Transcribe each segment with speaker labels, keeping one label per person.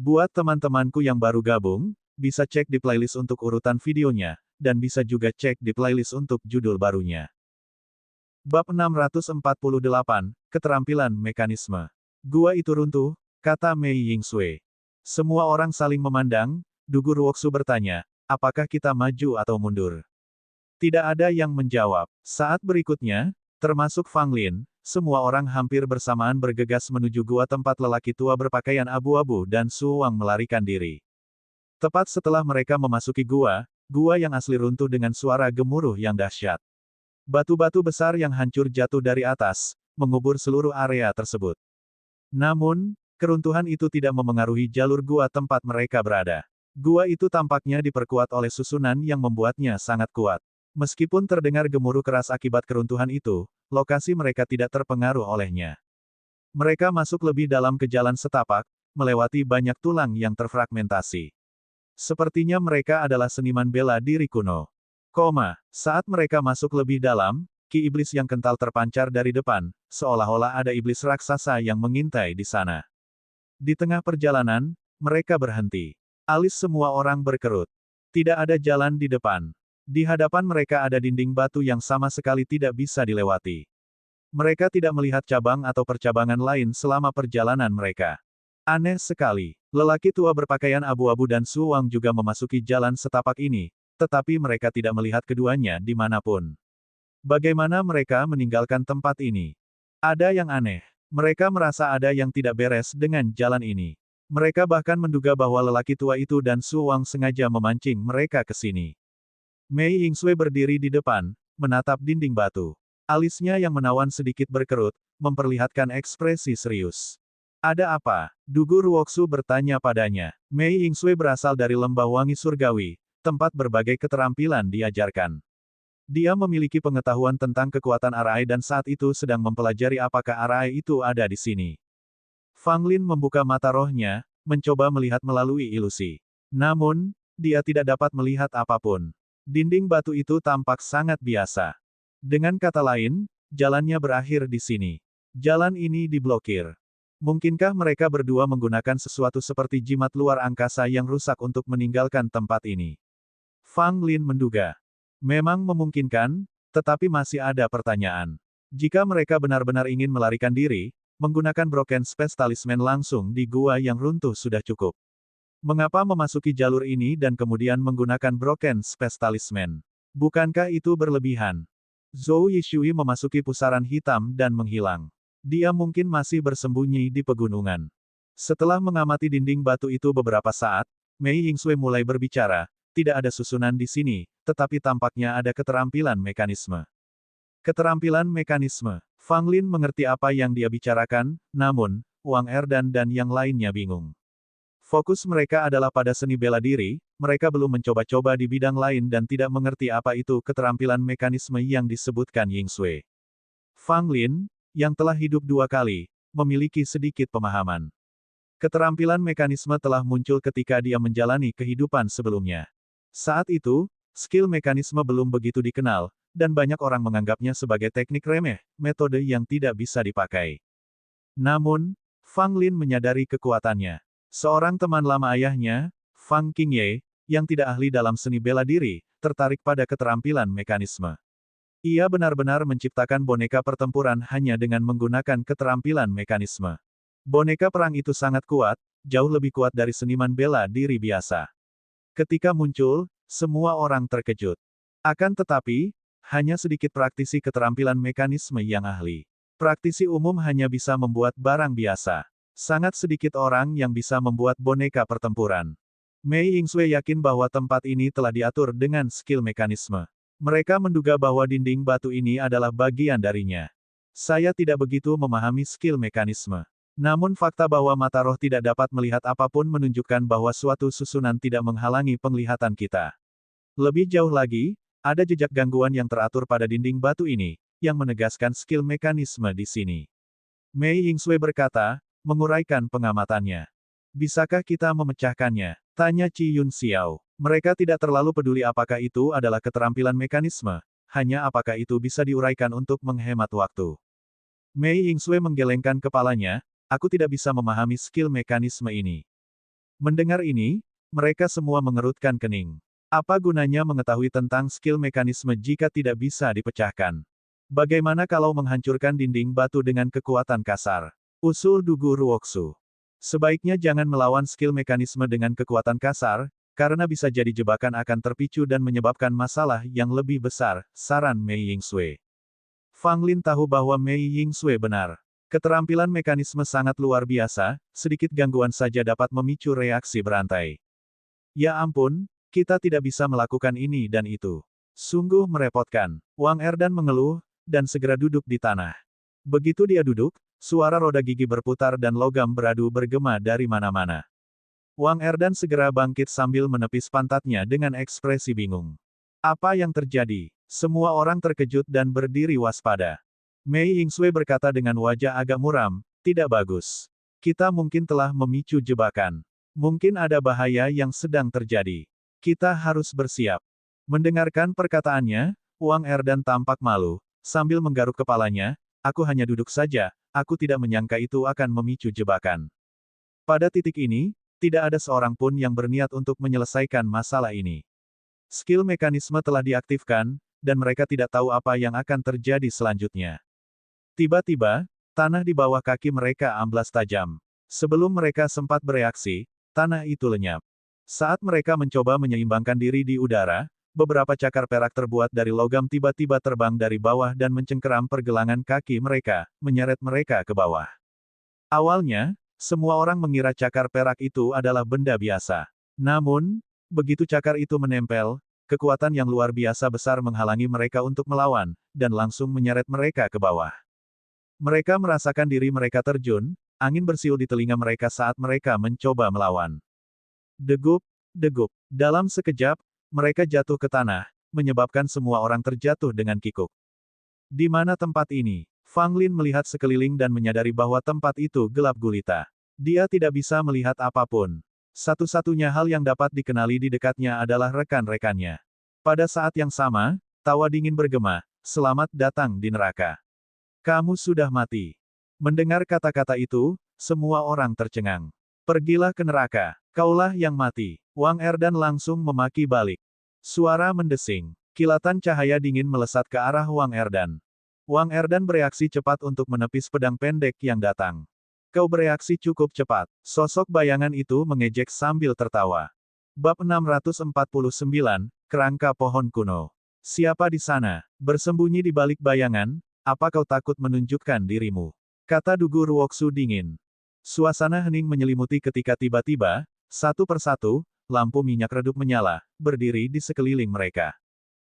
Speaker 1: Buat teman-temanku yang baru gabung, bisa cek di playlist untuk urutan videonya, dan bisa juga cek di playlist untuk judul barunya. Bab 648, Keterampilan Mekanisme. Gua itu runtuh, kata Mei Yingsui. Semua orang saling memandang, Dugu Ruoksu bertanya, apakah kita maju atau mundur? Tidak ada yang menjawab. Saat berikutnya, termasuk Fang Lin, semua orang hampir bersamaan bergegas menuju gua tempat lelaki tua berpakaian abu-abu dan Su Wang melarikan diri. Tepat setelah mereka memasuki gua yang asli runtuh dengan suara gemuruh yang dahsyat. Batu-batu besar yang hancur jatuh dari atas, mengubur seluruh area tersebut. Namun, keruntuhan itu tidak memengaruhi jalur gua tempat mereka berada. Gua itu tampaknya diperkuat oleh susunan yang membuatnya sangat kuat. Meskipun terdengar gemuruh keras akibat keruntuhan itu, lokasi mereka tidak terpengaruh olehnya. Mereka masuk lebih dalam ke jalan setapak, melewati banyak tulang yang terfragmentasi. Sepertinya mereka adalah seniman bela diri kuno. Saat mereka masuk lebih dalam, ki iblis yang kental terpancar dari depan, seolah-olah ada iblis raksasa yang mengintai di sana. Di tengah perjalanan, mereka berhenti. Alis semua orang berkerut. Tidak ada jalan di depan. Di hadapan mereka ada dinding batu yang sama sekali tidak bisa dilewati. Mereka tidak melihat cabang atau percabangan lain selama perjalanan mereka. Aneh sekali. Lelaki tua berpakaian abu-abu dan Su Wang juga memasuki jalan setapak ini, tetapi mereka tidak melihat keduanya dimanapun. Bagaimana mereka meninggalkan tempat ini? Ada yang aneh. Mereka merasa ada yang tidak beres dengan jalan ini. Mereka bahkan menduga bahwa lelaki tua itu dan Su Wang sengaja memancing mereka ke sini. Mei Yingsui berdiri di depan, menatap dinding batu. Alisnya yang menawan sedikit berkerut, memperlihatkan ekspresi serius. Ada apa? Dugu Ruoksu bertanya padanya. Mei Yingsui berasal dari lembah wangi surgawi, tempat berbagai keterampilan diajarkan. Dia memiliki pengetahuan tentang kekuatan arai dan saat itu sedang mempelajari apakah arai itu ada di sini. Fang Lin membuka mata rohnya, mencoba melihat melalui ilusi. Namun, dia tidak dapat melihat apapun. Dinding batu itu tampak sangat biasa. Dengan kata lain, jalannya berakhir di sini. Jalan ini diblokir. Mungkinkah mereka berdua menggunakan sesuatu seperti jimat luar angkasa yang rusak untuk meninggalkan tempat ini? Fang Lin menduga. Memang memungkinkan, tetapi masih ada pertanyaan. Jika mereka benar-benar ingin melarikan diri, menggunakan Broken Space Talisman langsung di gua yang runtuh sudah cukup. Mengapa memasuki jalur ini dan kemudian menggunakan Broken Space Talisman? Bukankah itu berlebihan? Zhou Yishui memasuki pusaran hitam dan menghilang. Dia mungkin masih bersembunyi di pegunungan. Setelah mengamati dinding batu itu beberapa saat, Mei Yingsui mulai berbicara, tidak ada susunan di sini, tetapi tampaknya ada keterampilan mekanisme. Keterampilan mekanisme. Fang Lin mengerti apa yang dia bicarakan, namun, Wang Erdan dan yang lainnya bingung. Fokus mereka adalah pada seni bela diri, mereka belum mencoba-coba di bidang lain dan tidak mengerti apa itu keterampilan mekanisme yang disebutkan Yingsui. Fang Lin, yang telah hidup 2 kali, memiliki sedikit pemahaman. Keterampilan mekanisme telah muncul ketika dia menjalani kehidupan sebelumnya. Saat itu, skill mekanisme belum begitu dikenal, dan banyak orang menganggapnya sebagai teknik remeh, metode yang tidak bisa dipakai. Namun, Fang Lin menyadari kekuatannya. Seorang teman lama ayahnya, Fang Qingye, yang tidak ahli dalam seni bela diri, tertarik pada keterampilan mekanisme. Ia benar-benar menciptakan boneka pertempuran hanya dengan menggunakan keterampilan mekanisme. Boneka perang itu sangat kuat, jauh lebih kuat dari seniman bela diri biasa. Ketika muncul, semua orang terkejut. Akan tetapi, hanya sedikit praktisi keterampilan mekanisme yang ahli. Praktisi umum hanya bisa membuat barang biasa. Sangat sedikit orang yang bisa membuat boneka pertempuran. Mei Yingsui yakin bahwa tempat ini telah diatur dengan skill mekanisme. Mereka menduga bahwa dinding batu ini adalah bagian darinya. Saya tidak begitu memahami skill mekanisme. Namun fakta bahwa mata roh tidak dapat melihat apapun menunjukkan bahwa suatu susunan tidak menghalangi penglihatan kita. Lebih jauh lagi, ada jejak gangguan yang teratur pada dinding batu ini, yang menegaskan skill mekanisme di sini. Mei Yingsui berkata, menguraikan pengamatannya. Bisakah kita memecahkannya? Tanya Qi Yun Xiao. Mereka tidak terlalu peduli apakah itu adalah keterampilan mekanisme, hanya apakah itu bisa diuraikan untuk menghemat waktu. Mei Yingsui menggelengkan kepalanya, aku tidak bisa memahami skill mekanisme ini. Mendengar ini, mereka semua mengerutkan kening. Apa gunanya mengetahui tentang skill mekanisme jika tidak bisa dipecahkan? Bagaimana kalau menghancurkan dinding batu dengan kekuatan kasar? Usul Dugu Ruoksu. Sebaiknya jangan melawan skill mekanisme dengan kekuatan kasar, karena bisa jadi jebakan akan terpicu dan menyebabkan masalah yang lebih besar, saran Mei Yingsui. Fang Lin tahu bahwa Mei Yingsui benar. Keterampilan mekanisme sangat luar biasa, sedikit gangguan saja dapat memicu reaksi berantai. Ya ampun, kita tidak bisa melakukan ini dan itu. Sungguh merepotkan. Wang Erdan mengeluh, dan segera duduk di tanah. Begitu dia duduk, suara roda gigi berputar dan logam beradu bergema dari mana-mana. Wang Erdan segera bangkit sambil menepis pantatnya dengan ekspresi bingung. Apa yang terjadi? Semua orang terkejut dan berdiri waspada. Mei Yingsui berkata dengan wajah agak muram, tidak bagus. Kita mungkin telah memicu jebakan. Mungkin ada bahaya yang sedang terjadi. Kita harus bersiap. Mendengarkan perkataannya, Wang Erdan tampak malu. Sambil menggaruk kepalanya, aku hanya duduk saja, aku tidak menyangka itu akan memicu jebakan. Pada titik ini, tidak ada seorang pun yang berniat untuk menyelesaikan masalah ini. Skill mekanisme telah diaktifkan, dan mereka tidak tahu apa yang akan terjadi selanjutnya. Tiba-tiba, tanah di bawah kaki mereka amblas tajam. Sebelum mereka sempat bereaksi, tanah itu lenyap. Saat mereka mencoba menyeimbangkan diri di udara, beberapa cakar perak terbuat dari logam tiba-tiba terbang dari bawah dan mencengkeram pergelangan kaki mereka, menyeret mereka ke bawah. Awalnya, semua orang mengira cakar perak itu adalah benda biasa. Namun, begitu cakar itu menempel, kekuatan yang luar biasa besar menghalangi mereka untuk melawan, dan langsung menyeret mereka ke bawah. Mereka merasakan diri mereka terjun, angin bersiul di telinga mereka saat mereka mencoba melawan. Degup, degup. Dalam sekejap, mereka jatuh ke tanah, menyebabkan semua orang terjatuh dengan kikuk. Di mana tempat ini? Fang Lin melihat sekeliling dan menyadari bahwa tempat itu gelap gulita. Dia tidak bisa melihat apapun. Satu-satunya hal yang dapat dikenali di dekatnya adalah rekan-rekannya. Pada saat yang sama, tawa dingin bergema, "Selamat datang di neraka. Kamu sudah mati." Mendengar kata-kata itu, semua orang tercengang. "Pergilah ke neraka. Kaulah yang mati." Wang Erdan langsung memaki balik. Suara mendesing. Kilatan cahaya dingin melesat ke arah Wang Erdan. Wang Erdan bereaksi cepat untuk menepis pedang pendek yang datang. "Kau bereaksi cukup cepat." Sosok bayangan itu mengejek sambil tertawa. Bab 649, Kerangka Pohon Kuno. Siapa di sana? Bersembunyi di balik bayangan, apa kau takut menunjukkan dirimu? Kata Dugu Ruoksu dingin. Suasana hening menyelimuti ketika tiba-tiba, satu persatu, lampu minyak redup menyala, berdiri di sekeliling mereka.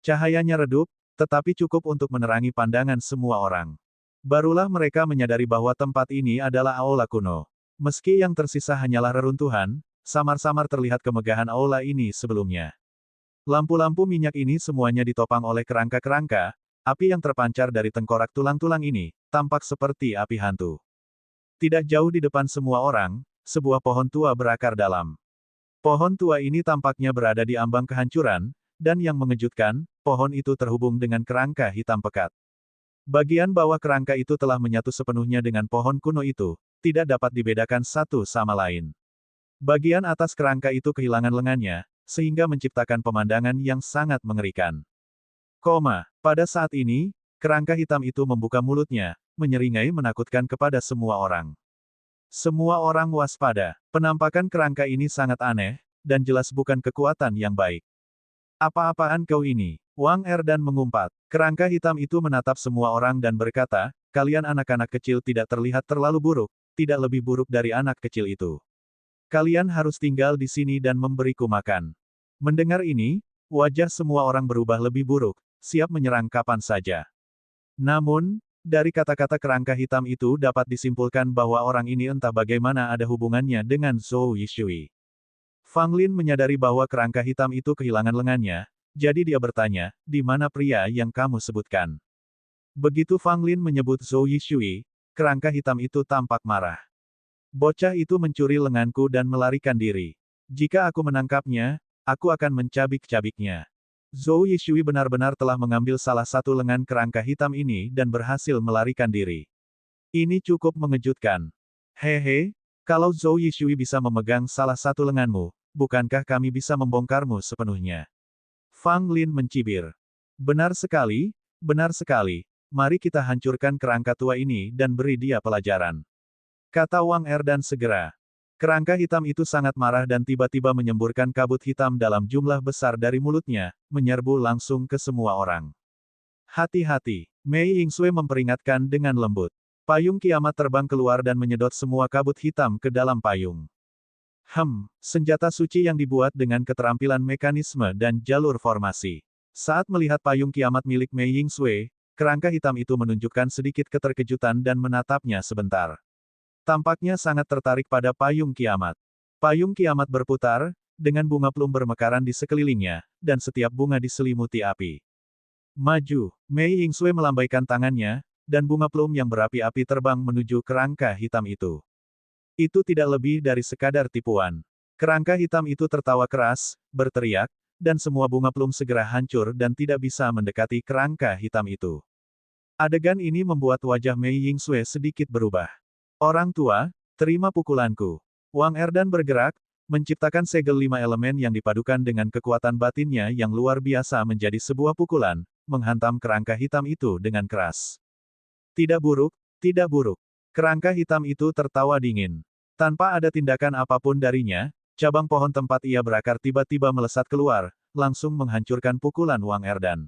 Speaker 1: Cahayanya redup, tetapi cukup untuk menerangi pandangan semua orang. Barulah mereka menyadari bahwa tempat ini adalah aula kuno. Meski yang tersisa hanyalah reruntuhan, samar-samar terlihat kemegahan aula ini sebelumnya. Lampu-lampu minyak ini semuanya ditopang oleh kerangka-kerangka, api yang terpancar dari tengkorak tulang-tulang ini, tampak seperti api hantu. Tidak jauh di depan semua orang, sebuah pohon tua berakar dalam. Pohon tua ini tampaknya berada di ambang kehancuran, dan yang mengejutkan, pohon itu terhubung dengan kerangka hitam pekat. Bagian bawah kerangka itu telah menyatu sepenuhnya dengan pohon kuno itu, tidak dapat dibedakan satu sama lain. Bagian atas kerangka itu kehilangan lengannya, sehingga menciptakan pemandangan yang sangat mengerikan. Pada saat ini, kerangka hitam itu membuka mulutnya, menyeringai menakutkan kepada semua orang. Semua orang waspada. Penampakan kerangka ini sangat aneh, dan jelas bukan kekuatan yang baik. "Apa-apaan kau ini?" Wang Erdan mengumpat. Kerangka hitam itu menatap semua orang dan berkata, "Kalian anak-anak kecil tidak terlihat terlalu buruk, tidak lebih buruk dari anak kecil itu. Kalian harus tinggal di sini dan memberiku makan." Mendengar ini, wajah semua orang berubah lebih buruk, siap menyerang kapan saja. Namun, dari kata-kata kerangka hitam itu dapat disimpulkan bahwa orang ini entah bagaimana ada hubungannya dengan Zhou Yishui. Fang Lin menyadari bahwa kerangka hitam itu kehilangan lengannya, jadi dia bertanya, "Di mana pria yang kamu sebutkan?" Begitu Fang Lin menyebut Zhou Yishui, kerangka hitam itu tampak marah. "Bocah itu mencuri lenganku dan melarikan diri. Jika aku menangkapnya, aku akan mencabik-cabiknya." Zhou Yishui benar-benar telah mengambil salah satu lengan kerangka hitam ini dan berhasil melarikan diri. Ini cukup mengejutkan. Hehe, Kalau Zhou Yishui bisa memegang salah satu lenganmu, bukankah kami bisa membongkarmu sepenuhnya? Fang Lin mencibir. Benar sekali, benar sekali. Mari kita hancurkan kerangka tua ini dan beri dia pelajaran. Kata Wang Erdan segera. Kerangka hitam itu sangat marah dan tiba-tiba menyemburkan kabut hitam dalam jumlah besar dari mulutnya, menyerbu langsung ke semua orang. Hati-hati, Mei Yingsui memperingatkan dengan lembut. Payung kiamat terbang keluar dan menyedot semua kabut hitam ke dalam payung. Senjata suci yang dibuat dengan keterampilan mekanisme dan jalur formasi. Saat melihat payung kiamat milik Mei Yingsui, kerangka hitam itu menunjukkan sedikit keterkejutan dan menatapnya sebentar. Tampaknya sangat tertarik pada payung kiamat. Payung kiamat berputar, dengan bunga plum bermekaran di sekelilingnya, dan setiap bunga diselimuti api. Maju, Mei Yingsui melambaikan tangannya, dan bunga plum yang berapi-api terbang menuju kerangka hitam itu. Itu tidak lebih dari sekadar tipuan. Kerangka hitam itu tertawa keras, berteriak, dan semua bunga plum segera hancur dan tidak bisa mendekati kerangka hitam itu. Adegan ini membuat wajah Mei Yingsui sedikit berubah. Orang tua, terima pukulanku. Wang Erdan bergerak, menciptakan segel 5 elemen yang dipadukan dengan kekuatan batinnya yang luar biasa menjadi sebuah pukulan, menghantam kerangka hitam itu dengan keras. Tidak buruk, tidak buruk. Kerangka hitam itu tertawa dingin. Tanpa ada tindakan apapun darinya, cabang pohon tempat ia berakar tiba-tiba melesat keluar, langsung menghancurkan pukulan Wang Erdan.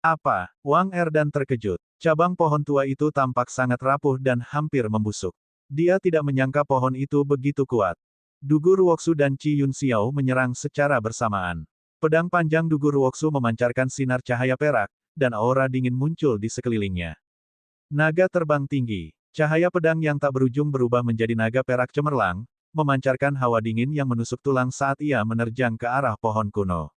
Speaker 1: Apa? Wang Erdan terkejut. Cabang pohon tua itu tampak sangat rapuh dan hampir membusuk. Dia tidak menyangka pohon itu begitu kuat. Dugu Ruoksu dan Qi Yun Xiao menyerang secara bersamaan. Pedang panjang Dugu Ruoksu memancarkan sinar cahaya perak, dan aura dingin muncul di sekelilingnya. Naga terbang tinggi. Cahaya pedang yang tak berujung berubah menjadi naga perak cemerlang, memancarkan hawa dingin yang menusuk tulang saat ia menerjang ke arah pohon kuno.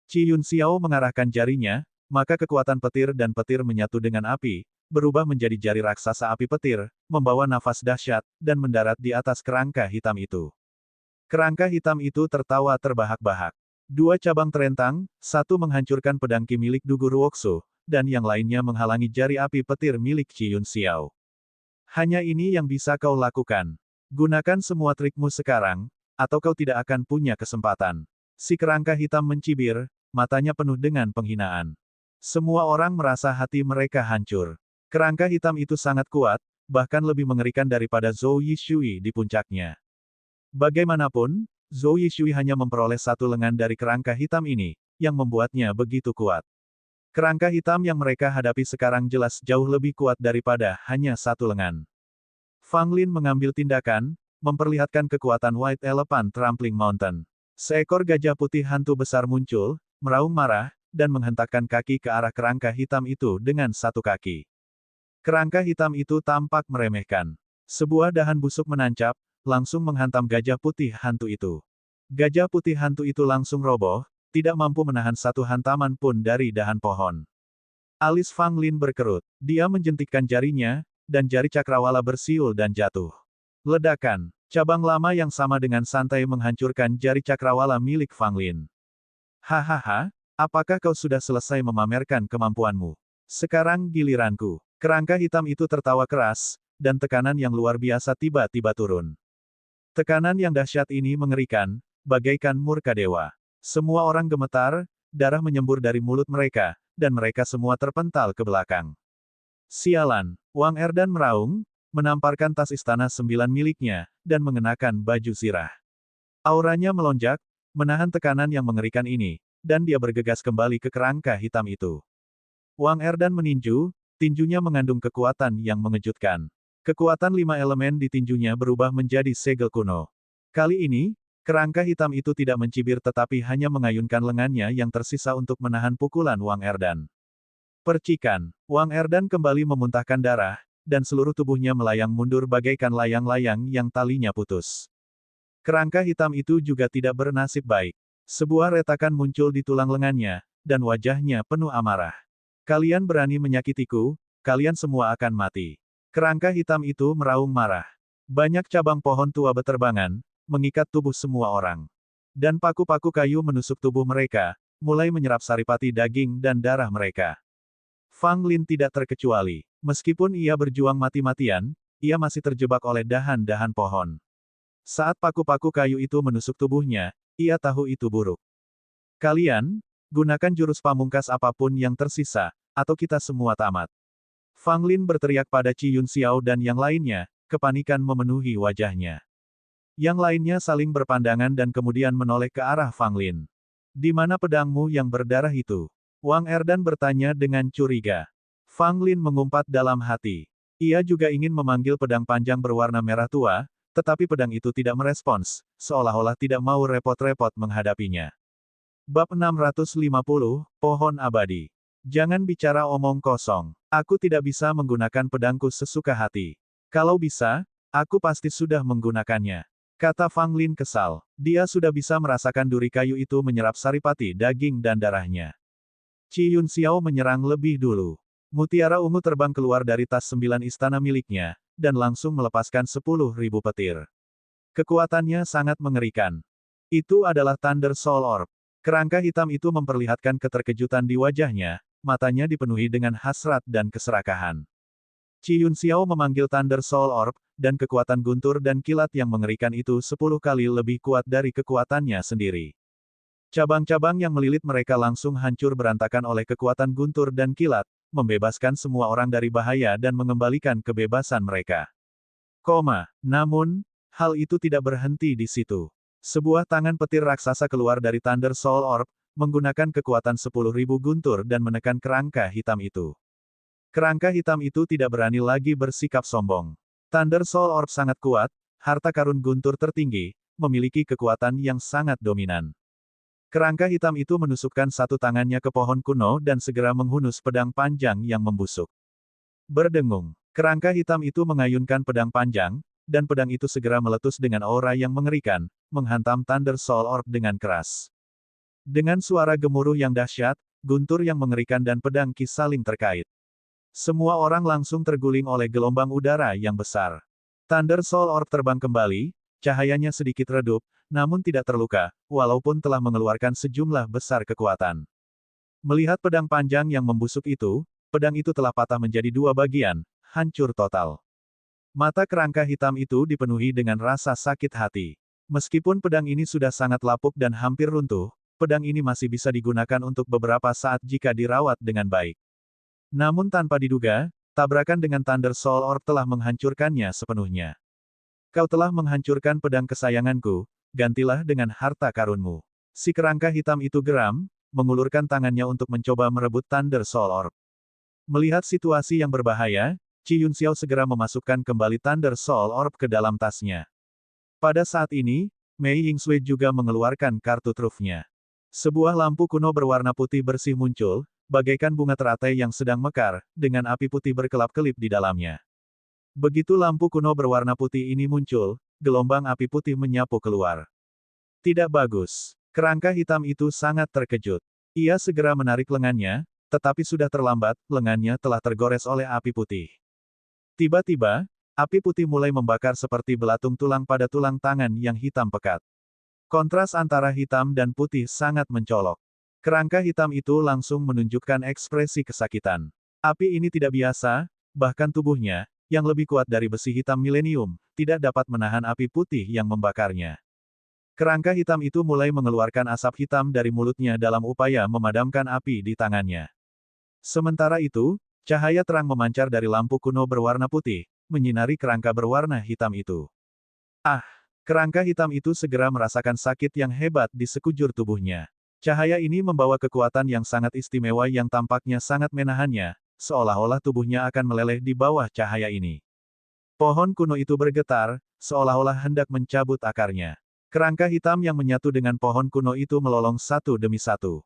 Speaker 1: Qi Yun Xiao mengarahkan jarinya, maka kekuatan petir dan petir menyatu dengan api, berubah menjadi jari raksasa api petir, membawa nafas dahsyat, dan mendarat di atas kerangka hitam itu. Kerangka hitam itu tertawa terbahak-bahak. Dua cabang terentang, satu menghancurkan pedang Qi milik Dugu Ruoksu, dan yang lainnya menghalangi jari api petir milik Qi Yun Xiao. Hanya ini yang bisa kau lakukan. Gunakan semua trikmu sekarang, atau kau tidak akan punya kesempatan. Si kerangka hitam mencibir, matanya penuh dengan penghinaan. Semua orang merasa hati mereka hancur. Kerangka hitam itu sangat kuat, bahkan lebih mengerikan daripada Zhou Yishui di puncaknya. Bagaimanapun, Zhou Yishui hanya memperoleh satu lengan dari kerangka hitam ini, yang membuatnya begitu kuat. Kerangka hitam yang mereka hadapi sekarang jelas jauh lebih kuat daripada hanya satu lengan. Fang Lin mengambil tindakan, memperlihatkan kekuatan White Elephant Trampling Mountain. Seekor gajah putih hantu besar muncul, meraung marah, dan menghentakkan kaki ke arah kerangka hitam itu dengan satu kaki. Kerangka hitam itu tampak meremehkan. Sebuah dahan busuk menancap, langsung menghantam gajah putih hantu itu. Gajah putih hantu itu langsung roboh, tidak mampu menahan satu hantaman pun dari dahan pohon. Alis Fang Lin berkerut. Dia menjentikkan jarinya, dan jari cakrawala bersiul dan jatuh. Ledakan. Cabang lama yang sama dengan santai menghancurkan jari cakrawala milik Fang Lin. Hahaha. Apakah kau sudah selesai memamerkan kemampuanmu? Sekarang giliranku. Kerangka hitam itu tertawa keras, dan tekanan yang luar biasa tiba-tiba turun. Tekanan yang dahsyat ini mengerikan, bagaikan murka dewa. Semua orang gemetar, darah menyembur dari mulut mereka, dan mereka semua terpental ke belakang. Sialan, Wang Erdan meraung, menamparkan tas istana 9 miliknya, dan mengenakan baju zirah. Auranya melonjak, menahan tekanan yang mengerikan ini, dan dia bergegas kembali ke kerangka hitam itu. Wang Erdan meninju, tinjunya mengandung kekuatan yang mengejutkan. Kekuatan 5 elemen di tinjunya berubah menjadi segel kuno. Kali ini, kerangka hitam itu tidak mencibir tetapi hanya mengayunkan lengannya yang tersisa untuk menahan pukulan Wang Erdan. Percikan, Wang Erdan kembali memuntahkan darah, dan seluruh tubuhnya melayang mundur bagaikan layang-layang yang talinya putus. Kerangka hitam itu juga tidak bernasib baik. Sebuah retakan muncul di tulang lengannya, dan wajahnya penuh amarah. Kalian berani menyakitiku, kalian semua akan mati. Kerangka hitam itu meraung marah. Banyak cabang pohon tua beterbangan, mengikat tubuh semua orang. Dan paku-paku kayu menusuk tubuh mereka, mulai menyerap saripati daging dan darah mereka. Fang Lin tidak terkecuali. Meskipun ia berjuang mati-matian, ia masih terjebak oleh dahan-dahan pohon. Saat paku-paku kayu itu menusuk tubuhnya, ia tahu itu buruk. Kalian, gunakan jurus pamungkas apapun yang tersisa, atau kita semua tamat. Fang Lin berteriak pada Qi Yun Xiao dan yang lainnya, kepanikan memenuhi wajahnya. Yang lainnya saling berpandangan dan kemudian menoleh ke arah Fang Lin. Di mana pedangmu yang berdarah itu? Wang Erdan bertanya dengan curiga. Fang Lin mengumpat dalam hati. Ia juga ingin memanggil pedang panjang berwarna merah tua, tetapi pedang itu tidak merespons, seolah-olah tidak mau repot-repot menghadapinya. Bab 650, Pohon Abadi. Jangan bicara omong kosong. Aku tidak bisa menggunakan pedangku sesuka hati. Kalau bisa, aku pasti sudah menggunakannya. Kata Fang Lin kesal. Dia sudah bisa merasakan duri kayu itu menyerap saripati daging dan darahnya. Qi Yun Xiao menyerang lebih dulu. Mutiara ungu terbang keluar dari tas 9 istana miliknya, dan langsung melepaskan 10.000 petir. Kekuatannya sangat mengerikan. Itu adalah Thunder Soul Orb. Kerangka hitam itu memperlihatkan keterkejutan di wajahnya, matanya dipenuhi dengan hasrat dan keserakahan. Qi Yun Xiao memanggil Thunder Soul Orb, dan kekuatan guntur dan kilat yang mengerikan itu 10 kali lebih kuat dari kekuatannya sendiri. Cabang-cabang yang melilit mereka langsung hancur berantakan oleh kekuatan guntur dan kilat, membebaskan semua orang dari bahaya dan mengembalikan kebebasan mereka. Namun, hal itu tidak berhenti di situ. Sebuah tangan petir raksasa keluar dari Thunder Soul Orb, menggunakan kekuatan 10.000 guntur dan menekan kerangka hitam itu. Kerangka hitam itu tidak berani lagi bersikap sombong. Thunder Soul Orb sangat kuat, harta karun guntur tertinggi, memiliki kekuatan yang sangat dominan. Kerangka hitam itu menusukkan satu tangannya ke pohon kuno dan segera menghunus pedang panjang yang membusuk. Berdengung, kerangka hitam itu mengayunkan pedang panjang, dan pedang itu segera meletus dengan aura yang mengerikan, menghantam Thunder Soul Orb dengan keras. Dengan suara gemuruh yang dahsyat, guntur yang mengerikan dan pedang Qi saling terkait. Semua orang langsung terguling oleh gelombang udara yang besar. Thunder Soul Orb terbang kembali, cahayanya sedikit redup, namun tidak terluka, walaupun telah mengeluarkan sejumlah besar kekuatan. Melihat pedang panjang yang membusuk itu, pedang itu telah patah menjadi dua bagian, hancur total. Mata kerangka hitam itu dipenuhi dengan rasa sakit hati. Meskipun pedang ini sudah sangat lapuk dan hampir runtuh, pedang ini masih bisa digunakan untuk beberapa saat jika dirawat dengan baik. Namun tanpa diduga, tabrakan dengan Thunder Soul Orb telah menghancurkannya sepenuhnya. Kau telah menghancurkan pedang kesayanganku, gantilah dengan harta karunmu. Si kerangka hitam itu geram, mengulurkan tangannya untuk mencoba merebut Thunder Soul Orb. Melihat situasi yang berbahaya, Qi Yun Xiao segera memasukkan kembali Thunder Soul Orb ke dalam tasnya. Pada saat ini, Mei Yingsui juga mengeluarkan kartu trufnya. Sebuah lampu kuno berwarna putih bersih muncul, bagaikan bunga teratai yang sedang mekar, dengan api putih berkelap-kelip di dalamnya. Begitu lampu kuno berwarna putih ini muncul, gelombang api putih menyapu keluar. Tidak bagus. Kerangka hitam itu sangat terkejut. Ia segera menarik lengannya, tetapi sudah terlambat, lengannya telah tergores oleh api putih. Tiba-tiba, api putih mulai membakar seperti belatung tulang pada tulang tangan yang hitam pekat. Kontras antara hitam dan putih sangat mencolok. Kerangka hitam itu langsung menunjukkan ekspresi kesakitan. Api ini tidak biasa, bahkan tubuhnya, yang lebih kuat dari besi hitam milenium, tidak dapat menahan api putih yang membakarnya. Kerangka hitam itu mulai mengeluarkan asap hitam dari mulutnya dalam upaya memadamkan api di tangannya. Sementara itu, cahaya terang memancar dari lampu kuno berwarna putih, menyinari kerangka berwarna hitam itu. Kerangka hitam itu segera merasakan sakit yang hebat di sekujur tubuhnya. Cahaya ini membawa kekuatan yang sangat istimewa yang tampaknya sangat menahannya, seolah-olah tubuhnya akan meleleh di bawah cahaya ini. Pohon kuno itu bergetar, seolah-olah hendak mencabut akarnya. Kerangka hitam yang menyatu dengan pohon kuno itu melolong satu demi satu.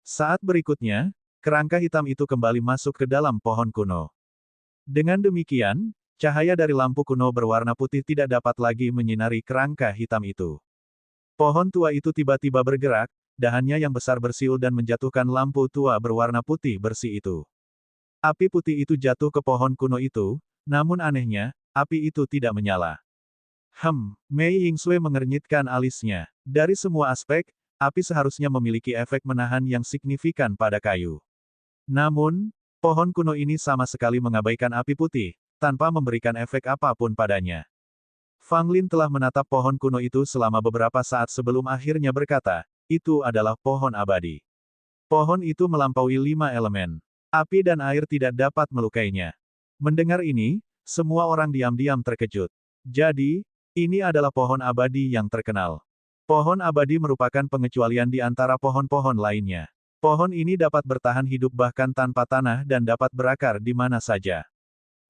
Speaker 1: Saat berikutnya, kerangka hitam itu kembali masuk ke dalam pohon kuno. Dengan demikian, cahaya dari lampu kuno berwarna putih tidak dapat lagi menyinari kerangka hitam itu. Pohon tua itu tiba-tiba bergerak, dahannya yang besar bersiul dan menjatuhkan lampu tua berwarna putih bersih itu. Api putih itu jatuh ke pohon kuno itu, namun anehnya, api itu tidak menyala. Mei Yingsui mengernyitkan alisnya. Dari semua aspek, api seharusnya memiliki efek menahan yang signifikan pada kayu. Namun, pohon kuno ini sama sekali mengabaikan api putih, tanpa memberikan efek apapun padanya. Fang Lin telah menatap pohon kuno itu selama beberapa saat sebelum akhirnya berkata, itu adalah pohon abadi. Pohon itu melampaui 5 elemen. Api dan air tidak dapat melukainya. Mendengar ini, semua orang diam-diam terkejut. Jadi, ini adalah pohon abadi yang terkenal. Pohon abadi merupakan pengecualian di antara pohon-pohon lainnya. Pohon ini dapat bertahan hidup bahkan tanpa tanah dan dapat berakar di mana saja.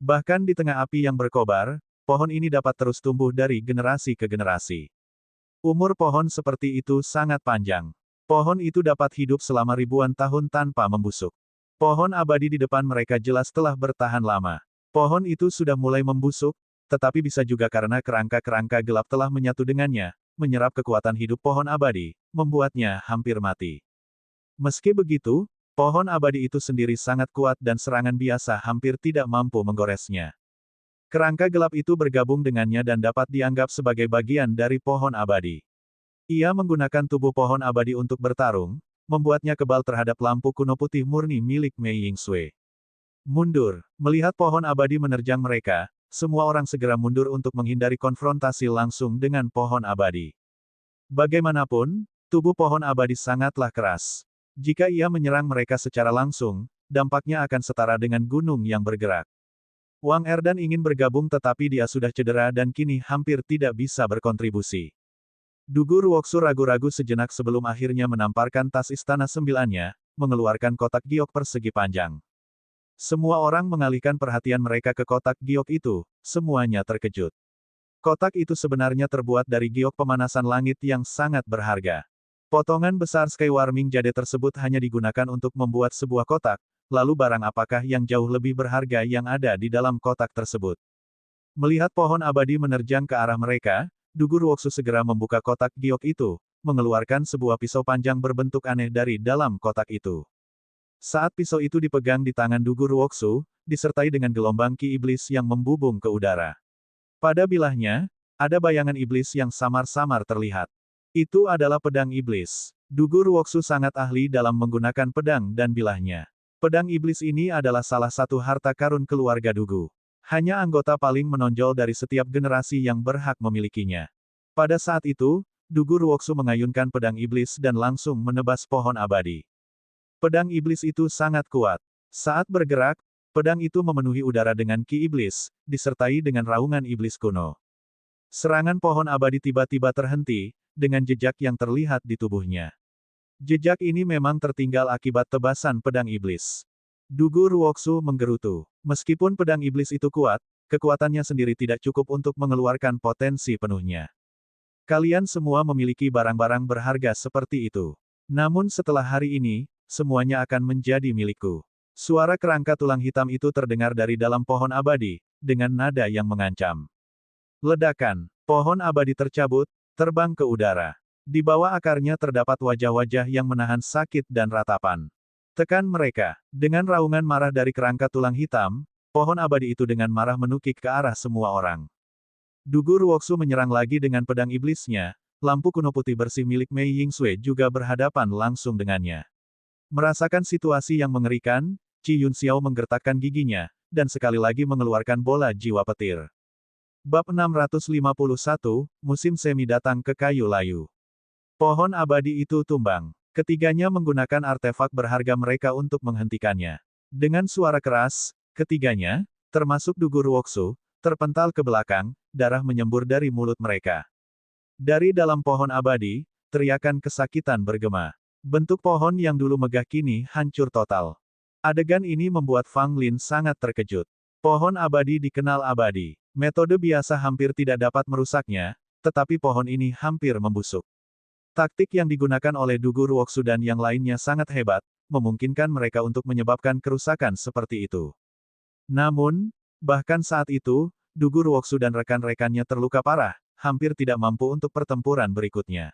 Speaker 1: Bahkan di tengah api yang berkobar, pohon ini dapat terus tumbuh dari generasi ke generasi. Umur pohon seperti itu sangat panjang. Pohon itu dapat hidup selama ribuan tahun tanpa membusuk. Pohon abadi di depan mereka jelas telah bertahan lama. Pohon itu sudah mulai membusuk, tetapi bisa juga karena kerangka-kerangka gelap telah menyatu dengannya, menyerap kekuatan hidup pohon abadi, membuatnya hampir mati. Meski begitu, pohon abadi itu sendiri sangat kuat dan serangan biasa hampir tidak mampu menggoresnya. Kerangka gelap itu bergabung dengannya dan dapat dianggap sebagai bagian dari pohon abadi. Ia menggunakan tubuh pohon abadi untuk bertarung, membuatnya kebal terhadap lampu kuno putih murni milik Mei Yingsui. Mundur. Melihat pohon abadi menerjang mereka, semua orang segera mundur untuk menghindari konfrontasi langsung dengan pohon abadi. Bagaimanapun, tubuh pohon abadi sangatlah keras. Jika ia menyerang mereka secara langsung, dampaknya akan setara dengan gunung yang bergerak. Wang Erdan ingin bergabung tetapi dia sudah cedera dan kini hampir tidak bisa berkontribusi. Dugu Ruoksu ragu-ragu sejenak sebelum akhirnya menamparkan tas istana sembilannya, mengeluarkan kotak giok persegi panjang. Semua orang mengalihkan perhatian mereka ke kotak giok itu, semuanya terkejut. Kotak itu sebenarnya terbuat dari giok pemanasan langit yang sangat berharga. Potongan besar Sky Warming Jade tersebut hanya digunakan untuk membuat sebuah kotak, lalu barang apakah yang jauh lebih berharga yang ada di dalam kotak tersebut? Melihat pohon abadi menerjang ke arah mereka, Dugu Ruoksu segera membuka kotak giok itu, mengeluarkan sebuah pisau panjang berbentuk aneh dari dalam kotak itu. Saat pisau itu dipegang di tangan Dugu Ruoksu, disertai dengan gelombang ki iblis yang membubung ke udara. Pada bilahnya, ada bayangan iblis yang samar-samar terlihat. Itu adalah pedang iblis. Dugu Ruoksu sangat ahli dalam menggunakan pedang dan bilahnya. Pedang iblis ini adalah salah satu harta karun keluarga Dugu. Hanya anggota paling menonjol dari setiap generasi yang berhak memilikinya. Pada saat itu, Dugu Ruoksu mengayunkan pedang iblis dan langsung menebas pohon abadi. Pedang iblis itu sangat kuat. Saat bergerak, pedang itu memenuhi udara dengan ki iblis, disertai dengan raungan iblis kuno. Serangan pohon abadi tiba-tiba terhenti, dengan jejak yang terlihat di tubuhnya. Jejak ini memang tertinggal akibat tebasan pedang iblis. Dugu Ruoksu menggerutu. Meskipun pedang iblis itu kuat, kekuatannya sendiri tidak cukup untuk mengeluarkan potensi penuhnya. Kalian semua memiliki barang-barang berharga seperti itu. Namun setelah hari ini, semuanya akan menjadi milikku. Suara kerangka tulang hitam itu terdengar dari dalam pohon abadi, dengan nada yang mengancam. Ledakan. Pohon abadi tercabut, terbang ke udara. Di bawah akarnya terdapat wajah-wajah yang menahan sakit dan ratapan. Tekan mereka. Dengan raungan marah dari kerangka tulang hitam, pohon abadi itu dengan marah menukik ke arah semua orang. Dugu Ruoksu menyerang lagi dengan pedang iblisnya, lampu kuno putih bersih milik Mei Yingsui juga berhadapan langsung dengannya. Merasakan situasi yang mengerikan, Qi Yunxiao menggertakkan giginya, dan sekali lagi mengeluarkan bola jiwa petir. Bab 651, Musim Semi datang ke kayu layu. Pohon abadi itu tumbang. Ketiganya menggunakan artefak berharga mereka untuk menghentikannya. Dengan suara keras, ketiganya, termasuk Dugu Ruoksu, terpental ke belakang, darah menyembur dari mulut mereka. Dari dalam pohon abadi, teriakan kesakitan bergema. Bentuk pohon yang dulu megah kini hancur total. Adegan ini membuat Fang Lin sangat terkejut. Pohon abadi dikenal abadi. Metode biasa hampir tidak dapat merusaknya, tetapi pohon ini hampir membusuk. Taktik yang digunakan oleh Dugu Ruoksu dan yang lainnya sangat hebat, memungkinkan mereka untuk menyebabkan kerusakan seperti itu. Namun, bahkan saat itu, Dugu Ruoksu dan rekan-rekannya terluka parah, hampir tidak mampu untuk pertempuran berikutnya.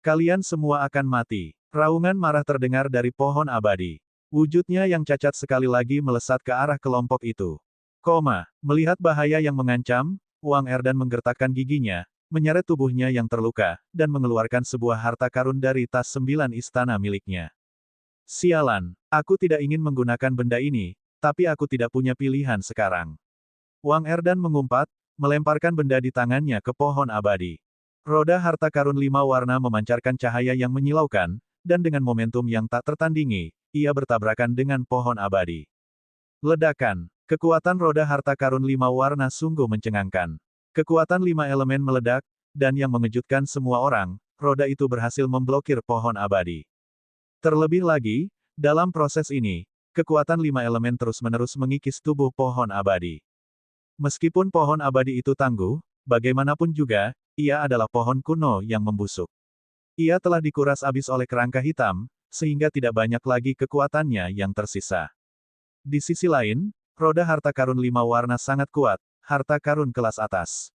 Speaker 1: Kalian semua akan mati. Raungan marah terdengar dari pohon abadi. Wujudnya yang cacat sekali lagi melesat ke arah kelompok itu. Melihat bahaya yang mengancam, Wang Erdan menggertakkan giginya, menyeret tubuhnya yang terluka, dan mengeluarkan sebuah harta karun dari tas 9 istana miliknya. Sialan, aku tidak ingin menggunakan benda ini, tapi aku tidak punya pilihan sekarang. Wang Erdan mengumpat, melemparkan benda di tangannya ke pohon abadi. Roda harta karun 5 warna memancarkan cahaya yang menyilaukan, dan dengan momentum yang tak tertandingi, ia bertabrakan dengan pohon abadi. Ledakan. Kekuatan roda harta karun 5 warna sungguh mencengangkan. Kekuatan 5 elemen meledak, dan yang mengejutkan semua orang, roda itu berhasil memblokir pohon abadi. Terlebih lagi, dalam proses ini, kekuatan 5 elemen terus-menerus mengikis tubuh pohon abadi. Meskipun pohon abadi itu tangguh, bagaimanapun juga, ia adalah pohon kuno yang membusuk. Ia telah dikuras habis oleh kerangka hitam, sehingga tidak banyak lagi kekuatannya yang tersisa. Di sisi lain, roda harta karun 5 warna sangat kuat, harta karun kelas atas.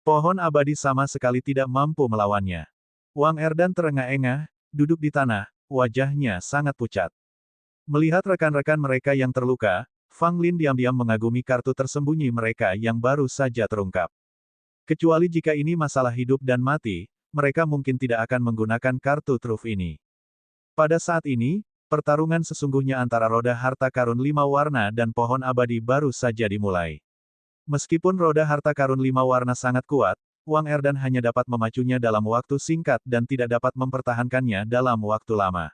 Speaker 1: Pohon abadi sama sekali tidak mampu melawannya. Wang Erdan terengah-engah, duduk di tanah, wajahnya sangat pucat. Melihat rekan-rekan mereka yang terluka, Fang Lin diam-diam mengagumi kartu tersembunyi mereka yang baru saja terungkap. Kecuali jika ini masalah hidup dan mati, mereka mungkin tidak akan menggunakan kartu truf ini. Pada saat ini, pertarungan sesungguhnya antara roda harta karun 5 warna dan pohon abadi baru saja dimulai. Meskipun roda harta karun 5 warna sangat kuat, Wang Erdan hanya dapat memacunya dalam waktu singkat dan tidak dapat mempertahankannya dalam waktu lama.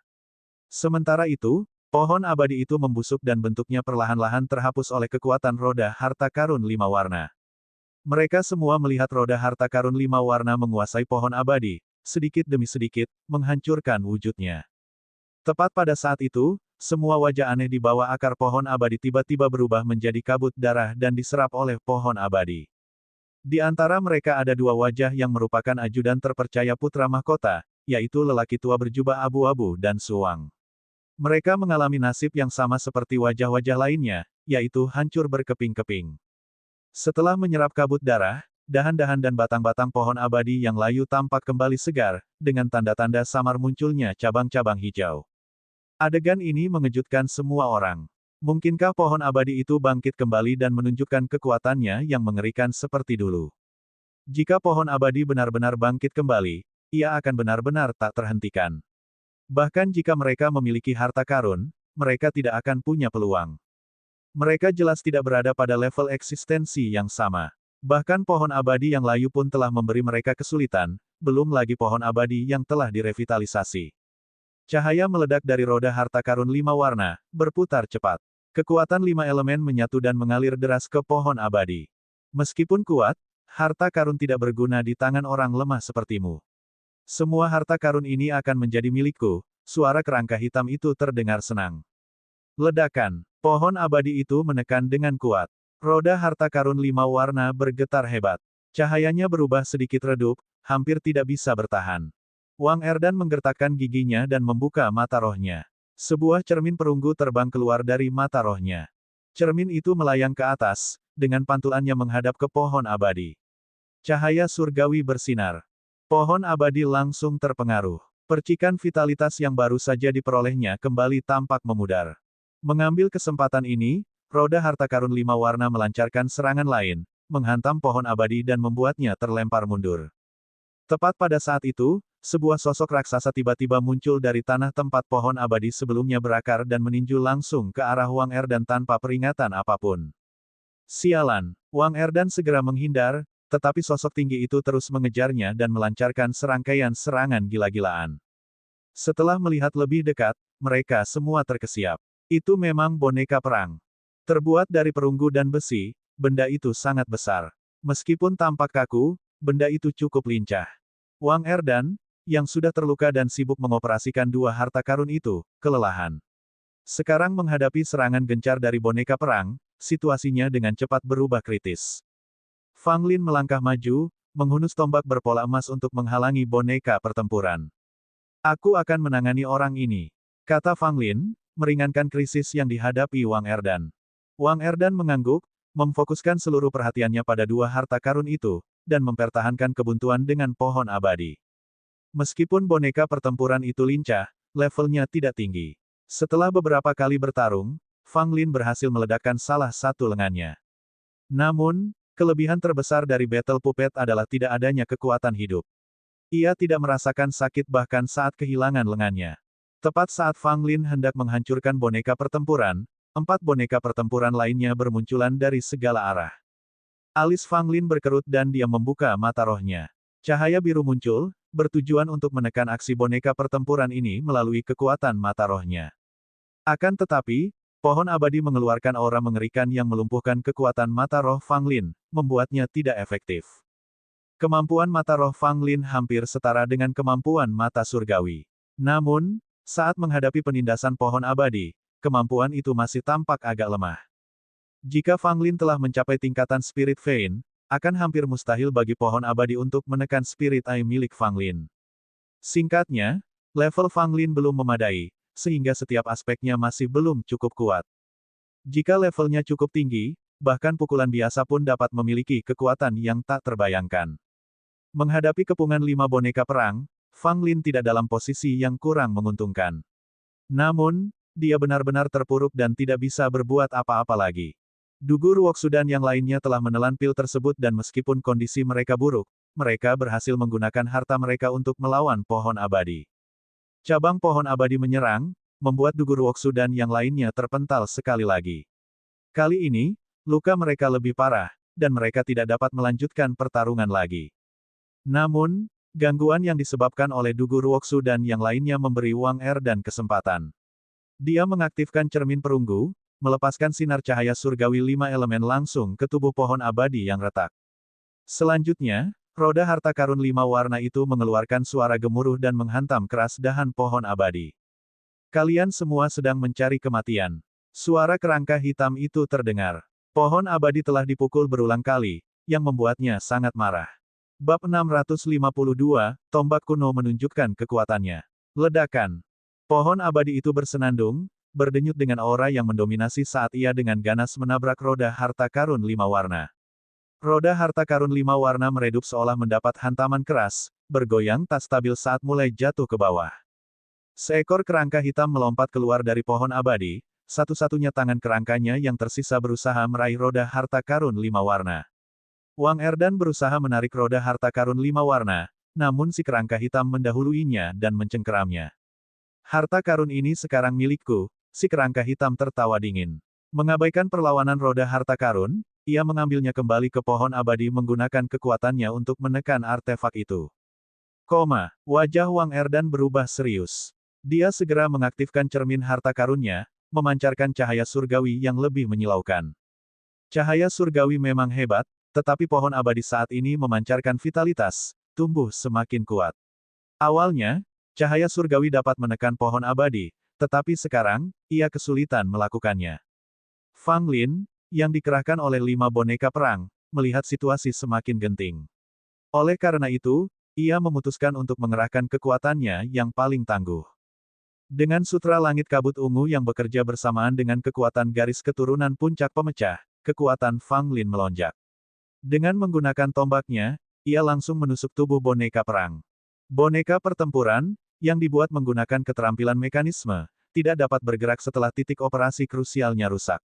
Speaker 1: Sementara itu, pohon abadi itu membusuk dan bentuknya perlahan-lahan terhapus oleh kekuatan roda harta karun 5 warna. Mereka semua melihat roda harta karun 5 warna menguasai pohon abadi, sedikit demi sedikit, menghancurkan wujudnya. Tepat pada saat itu, semua wajah aneh di bawah akar pohon abadi tiba-tiba berubah menjadi kabut darah dan diserap oleh pohon abadi. Di antara mereka ada 2 wajah yang merupakan ajudan terpercaya putra mahkota, yaitu lelaki tua berjubah abu-abu dan Suwang. Mereka mengalami nasib yang sama seperti wajah-wajah lainnya, yaitu hancur berkeping-keping. Setelah menyerap kabut darah, dahan-dahan dan batang-batang pohon abadi yang layu tampak kembali segar, dengan tanda-tanda samar munculnya cabang-cabang hijau. Adegan ini mengejutkan semua orang. Mungkinkah pohon abadi itu bangkit kembali dan menunjukkan kekuatannya yang mengerikan seperti dulu? Jika pohon abadi benar-benar bangkit kembali, ia akan benar-benar tak terhentikan. Bahkan jika mereka memiliki harta karun, mereka tidak akan punya peluang. Mereka jelas tidak berada pada level eksistensi yang sama. Bahkan pohon abadi yang layu pun telah memberi mereka kesulitan, belum lagi pohon abadi yang telah direvitalisasi. Cahaya meledak dari roda harta karun 5 warna, berputar cepat. Kekuatan 5 elemen menyatu dan mengalir deras ke pohon abadi. Meskipun kuat, harta karun tidak berguna di tangan orang lemah sepertimu. Semua harta karun ini akan menjadi milikku, suara kerangka hitam itu terdengar senang. Ledakan. Pohon abadi itu menekan dengan kuat. Roda harta karun 5 warna bergetar hebat. Cahayanya berubah sedikit redup, hampir tidak bisa bertahan. Wang Erdan menggertakkan giginya dan membuka mata rohnya. Sebuah cermin perunggu terbang keluar dari mata rohnya. Cermin itu melayang ke atas, dengan pantulannya menghadap ke pohon abadi. Cahaya surgawi bersinar. Pohon abadi langsung terpengaruh. Percikan vitalitas yang baru saja diperolehnya kembali tampak memudar. Mengambil kesempatan ini, roda harta karun 5 warna melancarkan serangan lain, menghantam pohon abadi dan membuatnya terlempar mundur. Tepat pada saat itu, sebuah sosok raksasa tiba-tiba muncul dari tanah tempat pohon abadi sebelumnya berakar dan meninju langsung ke arah Wang Erdan tanpa peringatan apapun. Sialan, Wang Erdan segera menghindar, tetapi sosok tinggi itu terus mengejarnya dan melancarkan serangkaian serangan gila-gilaan. Setelah melihat lebih dekat, mereka semua terkesiap. Itu memang boneka perang. Terbuat dari perunggu dan besi, benda itu sangat besar. Meskipun tampak kaku, benda itu cukup lincah. Wang Erdan, yang sudah terluka dan sibuk mengoperasikan 2 harta karun itu, kelelahan. Sekarang menghadapi serangan gencar dari boneka perang, situasinya dengan cepat berubah kritis. Fang Lin melangkah maju, menghunus tombak berpola emas untuk menghalangi boneka pertempuran. Aku akan menangani orang ini, kata Fang Lin, meringankan krisis yang dihadapi Wang Erdan. Wang Erdan mengangguk, memfokuskan seluruh perhatiannya pada 2 harta karun itu, dan mempertahankan kebuntuan dengan pohon abadi. Meskipun boneka pertempuran itu lincah, levelnya tidak tinggi. Setelah beberapa kali bertarung, Fang Lin berhasil meledakkan salah satu lengannya. Namun, kelebihan terbesar dari Battle Puppet adalah tidak adanya kekuatan hidup. Ia tidak merasakan sakit bahkan saat kehilangan lengannya. Tepat saat Fang Lin hendak menghancurkan boneka pertempuran, 4 boneka pertempuran lainnya bermunculan dari segala arah. Alis Fang Lin berkerut dan dia membuka mata rohnya. Cahaya biru muncul, bertujuan untuk menekan aksi boneka pertempuran ini melalui kekuatan mata rohnya. Akan tetapi, pohon abadi mengeluarkan aura mengerikan yang melumpuhkan kekuatan mata roh Fang Lin, membuatnya tidak efektif. Kemampuan mata roh Fang Lin hampir setara dengan kemampuan mata surgawi. Namun, saat menghadapi penindasan pohon abadi, kemampuan itu masih tampak agak lemah. Jika Fang Lin telah mencapai tingkatan Spirit Vein, akan hampir mustahil bagi pohon abadi untuk menekan Spirit Eye milik Fang Lin. Singkatnya, level Fang Lin belum memadai, sehingga setiap aspeknya masih belum cukup kuat. Jika levelnya cukup tinggi, bahkan pukulan biasa pun dapat memiliki kekuatan yang tak terbayangkan. Menghadapi kepungan 5 boneka perang, Fang Lin tidak dalam posisi yang kurang menguntungkan. Namun, dia benar-benar terpuruk dan tidak bisa berbuat apa-apa lagi. Dugu Ruoksudan yang lainnya telah menelan pil tersebut dan meskipun kondisi mereka buruk, mereka berhasil menggunakan harta mereka untuk melawan pohon abadi. Cabang pohon abadi menyerang, membuat Dugu Ruoksudan yang lainnya terpental sekali lagi. Kali ini, luka mereka lebih parah, dan mereka tidak dapat melanjutkan pertarungan lagi. Namun, gangguan yang disebabkan oleh Dugu Ruoksudan yang lainnya memberi Wang Erdan kesempatan. Dia mengaktifkan cermin perunggu, melepaskan sinar cahaya surgawi 5 elemen langsung ke tubuh pohon abadi yang retak. Selanjutnya, roda harta karun 5 warna itu mengeluarkan suara gemuruh dan menghantam keras dahan pohon abadi. Kalian semua sedang mencari kematian. Suara kerangka hitam itu terdengar. Pohon abadi telah dipukul berulang kali, yang membuatnya sangat marah. Bab 652, tombak kuno menunjukkan kekuatannya. Ledakan. Pohon abadi itu bersenandung, berdenyut dengan aura yang mendominasi saat ia dengan ganas menabrak roda harta karun 5 warna. Roda harta karun 5 warna meredup seolah mendapat hantaman keras, bergoyang tak stabil saat mulai jatuh ke bawah. Seekor kerangka hitam melompat keluar dari pohon abadi, satu-satunya tangan kerangkanya yang tersisa berusaha meraih roda harta karun 5 warna. Wang Erdan berusaha menarik roda harta karun 5 warna, namun si kerangka hitam mendahuluinya dan mencengkeramnya. Harta karun ini sekarang milikku, si kerangka hitam tertawa dingin. Mengabaikan perlawanan roda harta karun, ia mengambilnya kembali ke pohon abadi menggunakan kekuatannya untuk menekan artefak itu. Wajah Wang Erdan berubah serius. Dia segera mengaktifkan cermin harta karunnya, memancarkan cahaya surgawi yang lebih menyilaukan. Cahaya surgawi memang hebat, tetapi pohon abadi saat ini memancarkan vitalitas, tumbuh semakin kuat. Awalnya, cahaya surgawi dapat menekan pohon abadi, tetapi sekarang, ia kesulitan melakukannya. Fang Lin, yang dikerahkan oleh 5 boneka perang, melihat situasi semakin genting. Oleh karena itu, ia memutuskan untuk mengerahkan kekuatannya yang paling tangguh. Dengan sutra langit kabut ungu yang bekerja bersamaan dengan kekuatan garis keturunan puncak pemecah, kekuatan Fang Lin melonjak. Dengan menggunakan tombaknya, ia langsung menusuk tubuh boneka perang. Boneka pertempuran, yang dibuat menggunakan keterampilan mekanisme, tidak dapat bergerak setelah titik operasi krusialnya rusak.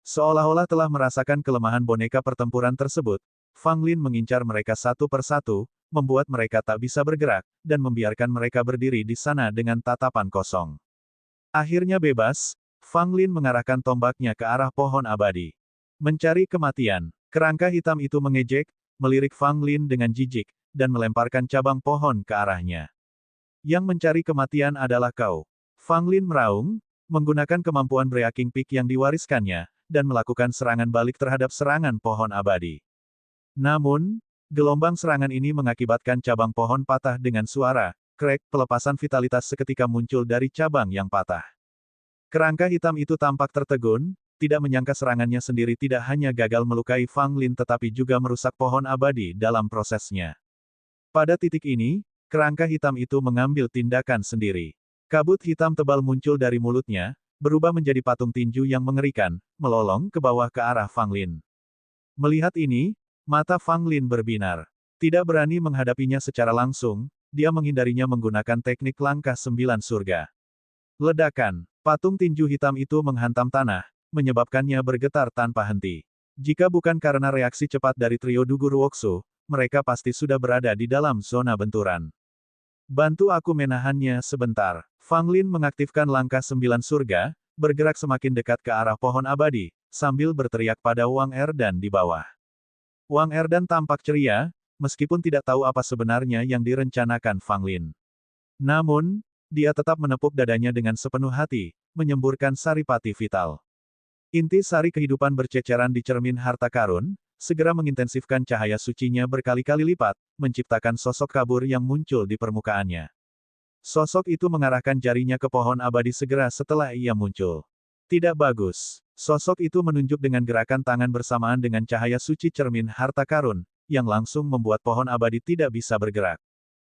Speaker 1: Seolah-olah telah merasakan kelemahan boneka pertempuran tersebut, Fang Lin mengincar mereka satu persatu, membuat mereka tak bisa bergerak, dan membiarkan mereka berdiri di sana dengan tatapan kosong. Akhirnya bebas, Fang Lin mengarahkan tombaknya ke arah pohon abadi. Mencari kematian, kerangka hitam itu mengejek, melirik Fang Lin dengan jijik, dan melemparkan cabang pohon ke arahnya. Yang mencari kematian adalah kau. Fang Lin meraung, menggunakan kemampuan Breaking Peak yang diwariskannya, dan melakukan serangan balik terhadap serangan pohon abadi. Namun, gelombang serangan ini mengakibatkan cabang pohon patah dengan suara, krek, pelepasan vitalitas seketika muncul dari cabang yang patah. Kerangka hitam itu tampak tertegun, tidak menyangka serangannya sendiri tidak hanya gagal melukai Fang Lin tetapi juga merusak pohon abadi dalam prosesnya. Pada titik ini, kerangka hitam itu mengambil tindakan sendiri. Kabut hitam tebal muncul dari mulutnya, berubah menjadi patung tinju yang mengerikan, melolong ke bawah ke arah Fang Lin. Melihat ini, mata Fang Lin berbinar. Tidak berani menghadapinya secara langsung, dia menghindarinya menggunakan teknik langkah 9 surga. Ledakan, patung tinju hitam itu menghantam tanah, menyebabkannya bergetar tanpa henti. Jika bukan karena reaksi cepat dari trio Dugu Ruoksu, mereka pasti sudah berada di dalam zona benturan. Bantu aku menahannya sebentar. Fang Lin mengaktifkan langkah 9 surga, bergerak semakin dekat ke arah pohon abadi, sambil berteriak pada Wang Erdan di bawah. Wang Erdan tampak ceria, meskipun tidak tahu apa sebenarnya yang direncanakan Fang Lin. Namun, dia tetap menepuk dadanya dengan sepenuh hati, menyemburkan saripati vital. Inti sari kehidupan berceceran di cermin harta karun, segera mengintensifkan cahaya sucinya berkali-kali lipat, menciptakan sosok kabur yang muncul di permukaannya. Sosok itu mengarahkan jarinya ke pohon abadi segera setelah ia muncul. Tidak bagus. Sosok itu menunjuk dengan gerakan tangan bersamaan dengan cahaya suci cermin harta karun, yang langsung membuat pohon abadi tidak bisa bergerak.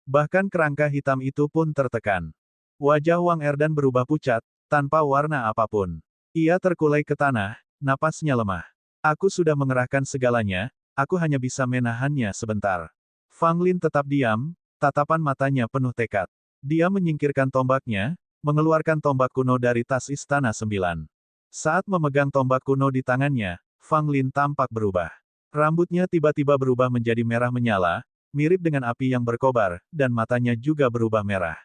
Speaker 1: Bahkan kerangka hitam itu pun tertekan. Wajah Wang Erdan berubah pucat, tanpa warna apapun. Ia terkulai ke tanah, napasnya lemah. Aku sudah mengerahkan segalanya, aku hanya bisa menahannya sebentar. Fang Lin tetap diam, tatapan matanya penuh tekad. Dia menyingkirkan tombaknya, mengeluarkan tombak kuno dari tas Istana Sembilan. Saat memegang tombak kuno di tangannya, Fang Lin tampak berubah. Rambutnya tiba-tiba berubah menjadi merah menyala, mirip dengan api yang berkobar, dan matanya juga berubah merah.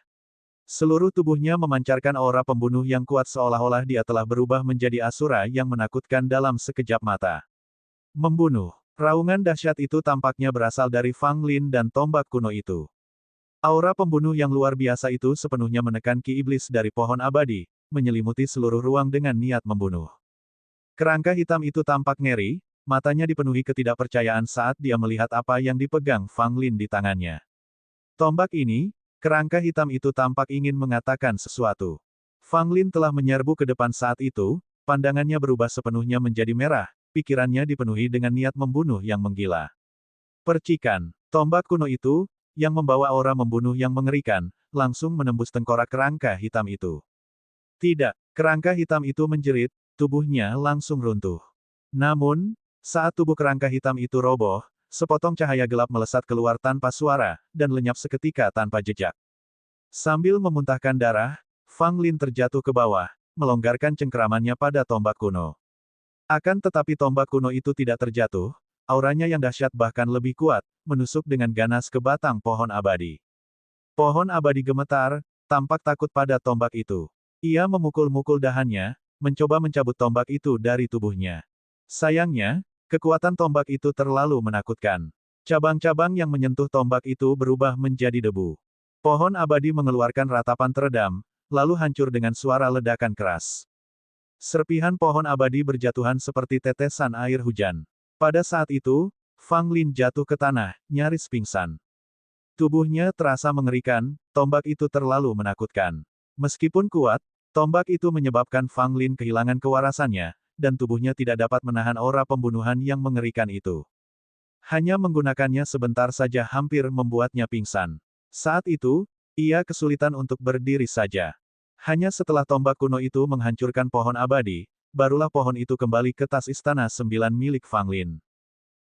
Speaker 1: Seluruh tubuhnya memancarkan aura pembunuh yang kuat seolah-olah dia telah berubah menjadi asura yang menakutkan dalam sekejap mata. Membunuh. Raungan dahsyat itu tampaknya berasal dari Fang Lin dan tombak kuno itu. Aura pembunuh yang luar biasa itu sepenuhnya menekan ki iblis dari pohon abadi, menyelimuti seluruh ruang dengan niat membunuh. Kerangka hitam itu tampak ngeri, matanya dipenuhi ketidakpercayaan saat dia melihat apa yang dipegang Fang Lin di tangannya. Tombak ini, kerangka hitam itu tampak ingin mengatakan sesuatu. Fang Lin telah menyerbu ke depan saat itu, pandangannya berubah sepenuhnya menjadi merah, pikirannya dipenuhi dengan niat membunuh yang menggila. Percikan, tombak kuno itu, yang membawa aura membunuh yang mengerikan, langsung menembus tengkorak kerangka hitam itu. Tidak, kerangka hitam itu menjerit, tubuhnya langsung runtuh. Namun, saat tubuh kerangka hitam itu roboh, sepotong cahaya gelap melesat keluar tanpa suara, dan lenyap seketika tanpa jejak. Sambil memuntahkan darah, Fang Lin terjatuh ke bawah, melonggarkan cengkeramannya pada tombak kuno. Akan tetapi tombak kuno itu tidak terjatuh, auranya yang dahsyat bahkan lebih kuat, menusuk dengan ganas ke batang pohon abadi. Pohon abadi gemetar, tampak takut pada tombak itu. Ia memukul-mukul dahannya, mencoba mencabut tombak itu dari tubuhnya. Sayangnya, kekuatan tombak itu terlalu menakutkan. Cabang-cabang yang menyentuh tombak itu berubah menjadi debu. Pohon abadi mengeluarkan ratapan teredam, lalu hancur dengan suara ledakan keras. Serpihan pohon abadi berjatuhan seperti tetesan air hujan. Pada saat itu, Fang Lin jatuh ke tanah, nyaris pingsan. Tubuhnya terasa mengerikan, tombak itu terlalu menakutkan. Meskipun kuat, tombak itu menyebabkan Fang Lin kehilangan kewarasannya, dan tubuhnya tidak dapat menahan aura pembunuhan yang mengerikan itu. Hanya menggunakannya sebentar saja hampir membuatnya pingsan. Saat itu, ia kesulitan untuk berdiri saja. Hanya setelah tombak kuno itu menghancurkan pohon abadi, barulah pohon itu kembali ke tas Istana Sembilan milik Fang Lin.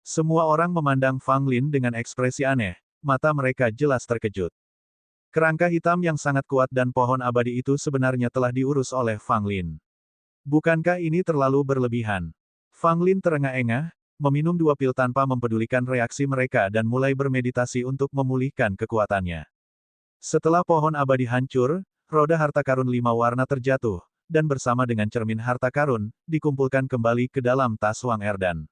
Speaker 1: Semua orang memandang Fang Lin dengan ekspresi aneh, mata mereka jelas terkejut. Kerangka hitam yang sangat kuat dan pohon abadi itu sebenarnya telah diurus oleh Fang Lin. Bukankah ini terlalu berlebihan? Fang Lin terengah-engah, meminum 2 pil tanpa mempedulikan reaksi mereka dan mulai bermeditasi untuk memulihkan kekuatannya. Setelah pohon abadi hancur, roda harta karun 5 warna terjatuh, dan bersama dengan cermin harta karun, dikumpulkan kembali ke dalam tas Wang Erdan.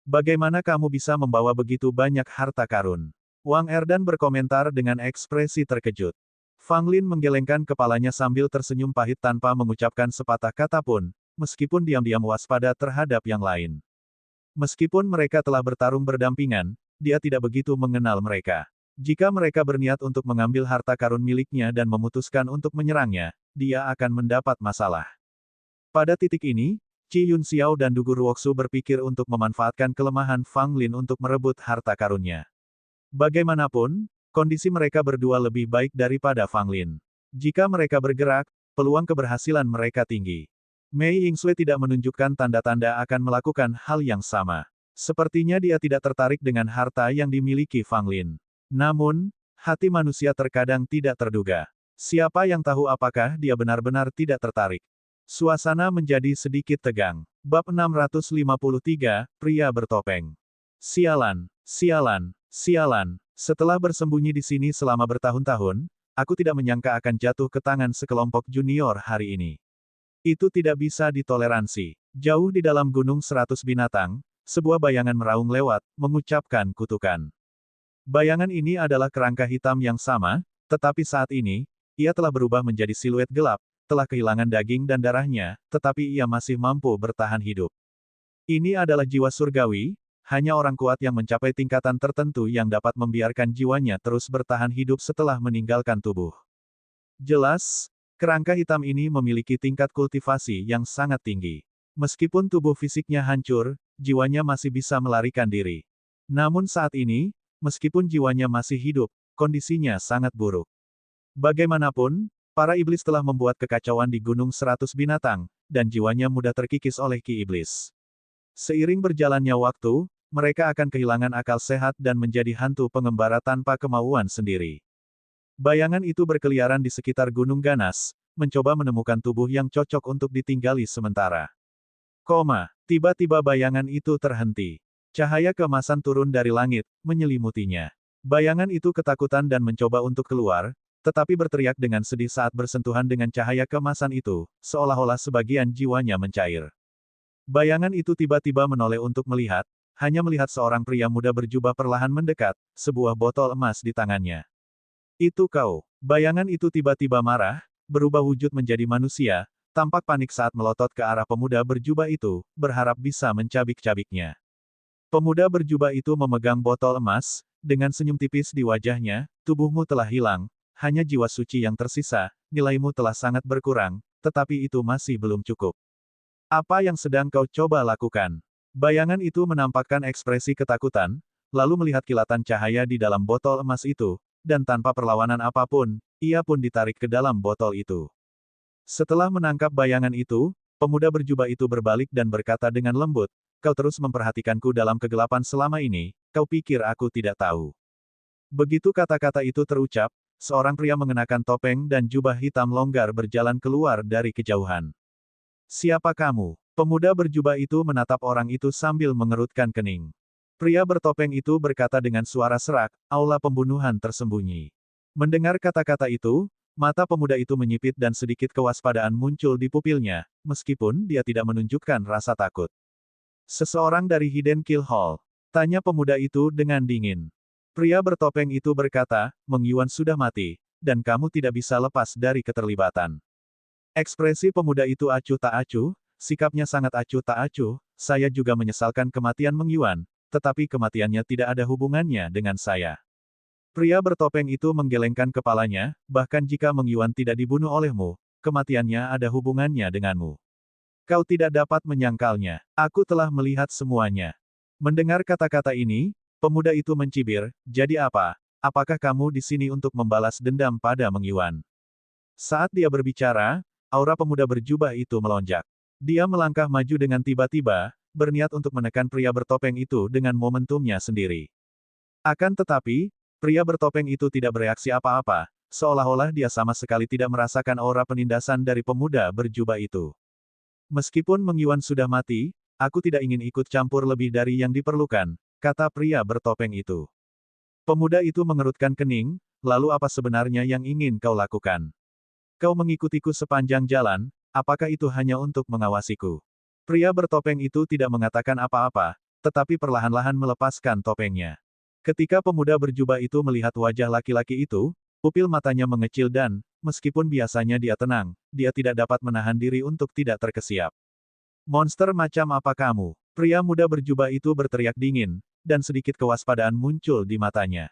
Speaker 1: Bagaimana kamu bisa membawa begitu banyak harta karun? Wang Erdan berkomentar dengan ekspresi terkejut. Fang Lin menggelengkan kepalanya sambil tersenyum pahit tanpa mengucapkan sepatah kata pun, meskipun diam-diam waspada terhadap yang lain. Meskipun mereka telah bertarung berdampingan, dia tidak begitu mengenal mereka. Jika mereka berniat untuk mengambil harta karun miliknya dan memutuskan untuk menyerangnya, dia akan mendapat masalah. Pada titik ini, Qi Yun Xiao dan Dugu Ruoksu berpikir untuk memanfaatkan kelemahan Fang Lin untuk merebut harta karunnya. Bagaimanapun, kondisi mereka berdua lebih baik daripada Fang Lin. Jika mereka bergerak, peluang keberhasilan mereka tinggi. Mei Yingxue tidak menunjukkan tanda-tanda akan melakukan hal yang sama. Sepertinya dia tidak tertarik dengan harta yang dimiliki Fang Lin. Namun, hati manusia terkadang tidak terduga. Siapa yang tahu apakah dia benar-benar tidak tertarik? Suasana menjadi sedikit tegang. Bab 653, Pria Bertopeng. Sialan, sialan, sialan. Setelah bersembunyi di sini selama bertahun-tahun, aku tidak menyangka akan jatuh ke tangan sekelompok junior hari ini. Itu tidak bisa ditoleransi. Jauh di dalam gunung 100 binatang, sebuah bayangan meraung lewat, mengucapkan kutukan. Bayangan ini adalah kerangka hitam yang sama, tetapi saat ini, ia telah berubah menjadi siluet gelap, telah kehilangan daging dan darahnya, tetapi ia masih mampu bertahan hidup. Ini adalah jiwa surgawi, hanya orang kuat yang mencapai tingkatan tertentu yang dapat membiarkan jiwanya terus bertahan hidup setelah meninggalkan tubuh. Jelas, kerangka hitam ini memiliki tingkat kultivasi yang sangat tinggi. Meskipun tubuh fisiknya hancur, jiwanya masih bisa melarikan diri. Namun saat ini, meskipun jiwanya masih hidup, kondisinya sangat buruk. Bagaimanapun, para iblis telah membuat kekacauan di Gunung 100 Binatang, dan jiwanya mudah terkikis oleh Ki Iblis. Seiring berjalannya waktu, mereka akan kehilangan akal sehat dan menjadi hantu pengembara tanpa kemauan sendiri. Bayangan itu berkeliaran di sekitar Gunung Ganas, mencoba menemukan tubuh yang cocok untuk ditinggali sementara. Tiba-tiba bayangan itu terhenti. Cahaya keemasan turun dari langit, menyelimutinya. Bayangan itu ketakutan dan mencoba untuk keluar, tetapi berteriak dengan sedih saat bersentuhan dengan cahaya keemasan itu, seolah-olah sebagian jiwanya mencair. Bayangan itu tiba-tiba menoleh untuk melihat, hanya melihat seorang pria muda berjubah perlahan mendekat, sebuah botol emas di tangannya. Itu kau. Bayangan itu tiba-tiba marah, berubah wujud menjadi manusia, tampak panik saat melotot ke arah pemuda berjubah itu, berharap bisa mencabik-cabiknya. Pemuda berjubah itu memegang botol emas, dengan senyum tipis di wajahnya, tubuhmu telah hilang, hanya jiwa suci yang tersisa, nilaimu telah sangat berkurang, tetapi itu masih belum cukup. Apa yang sedang kau coba lakukan? Bayangan itu menampakkan ekspresi ketakutan, lalu melihat kilatan cahaya di dalam botol emas itu, dan tanpa perlawanan apapun, ia pun ditarik ke dalam botol itu. Setelah menangkap bayangan itu, pemuda berjubah itu berbalik dan berkata dengan lembut, kau terus memperhatikanku dalam kegelapan selama ini, kau pikir aku tidak tahu. Begitu kata-kata itu terucap, seorang pria mengenakan topeng dan jubah hitam longgar berjalan keluar dari kejauhan. Siapa kamu? Pemuda berjubah itu menatap orang itu sambil mengerutkan kening. Pria bertopeng itu berkata dengan suara serak, aula pembunuhan tersembunyi. Mendengar kata-kata itu, mata pemuda itu menyipit dan sedikit kewaspadaan muncul di pupilnya, meskipun dia tidak menunjukkan rasa takut. Seseorang dari Hidden Kill Hall. Tanya pemuda itu dengan dingin. Pria bertopeng itu berkata, Meng Yuan sudah mati, dan kamu tidak bisa lepas dari keterlibatan. Ekspresi pemuda itu acuh tak acuh, sikapnya sangat acuh tak acuh, saya juga menyesalkan kematian Meng Yuan, tetapi kematiannya tidak ada hubungannya dengan saya. Pria bertopeng itu menggelengkan kepalanya, bahkan jika Meng Yuan tidak dibunuh olehmu, kematiannya ada hubungannya denganmu. Kau tidak dapat menyangkalnya, aku telah melihat semuanya. Mendengar kata-kata ini, pemuda itu mencibir, jadi apa? Apakah kamu di sini untuk membalas dendam pada Meng Yuan? Saat dia berbicara, aura pemuda berjubah itu melonjak. Dia melangkah maju dengan tiba-tiba, berniat untuk menekan pria bertopeng itu dengan momentumnya sendiri. Akan tetapi, pria bertopeng itu tidak bereaksi apa-apa, seolah-olah dia sama sekali tidak merasakan aura penindasan dari pemuda berjubah itu. Meskipun Meng Yuan sudah mati, aku tidak ingin ikut campur lebih dari yang diperlukan, kata pria bertopeng itu. Pemuda itu mengerutkan kening, lalu apa sebenarnya yang ingin kau lakukan? Kau mengikutiku sepanjang jalan, apakah itu hanya untuk mengawasiku? Pria bertopeng itu tidak mengatakan apa-apa, tetapi perlahan-lahan melepaskan topengnya. Ketika pemuda berjubah itu melihat wajah laki-laki itu, pupil matanya mengecil dan, meskipun biasanya dia tenang, dia tidak dapat menahan diri untuk tidak terkesiap. Monster macam apa kamu? Pria muda berjubah itu berteriak dingin, dan sedikit kewaspadaan muncul di matanya.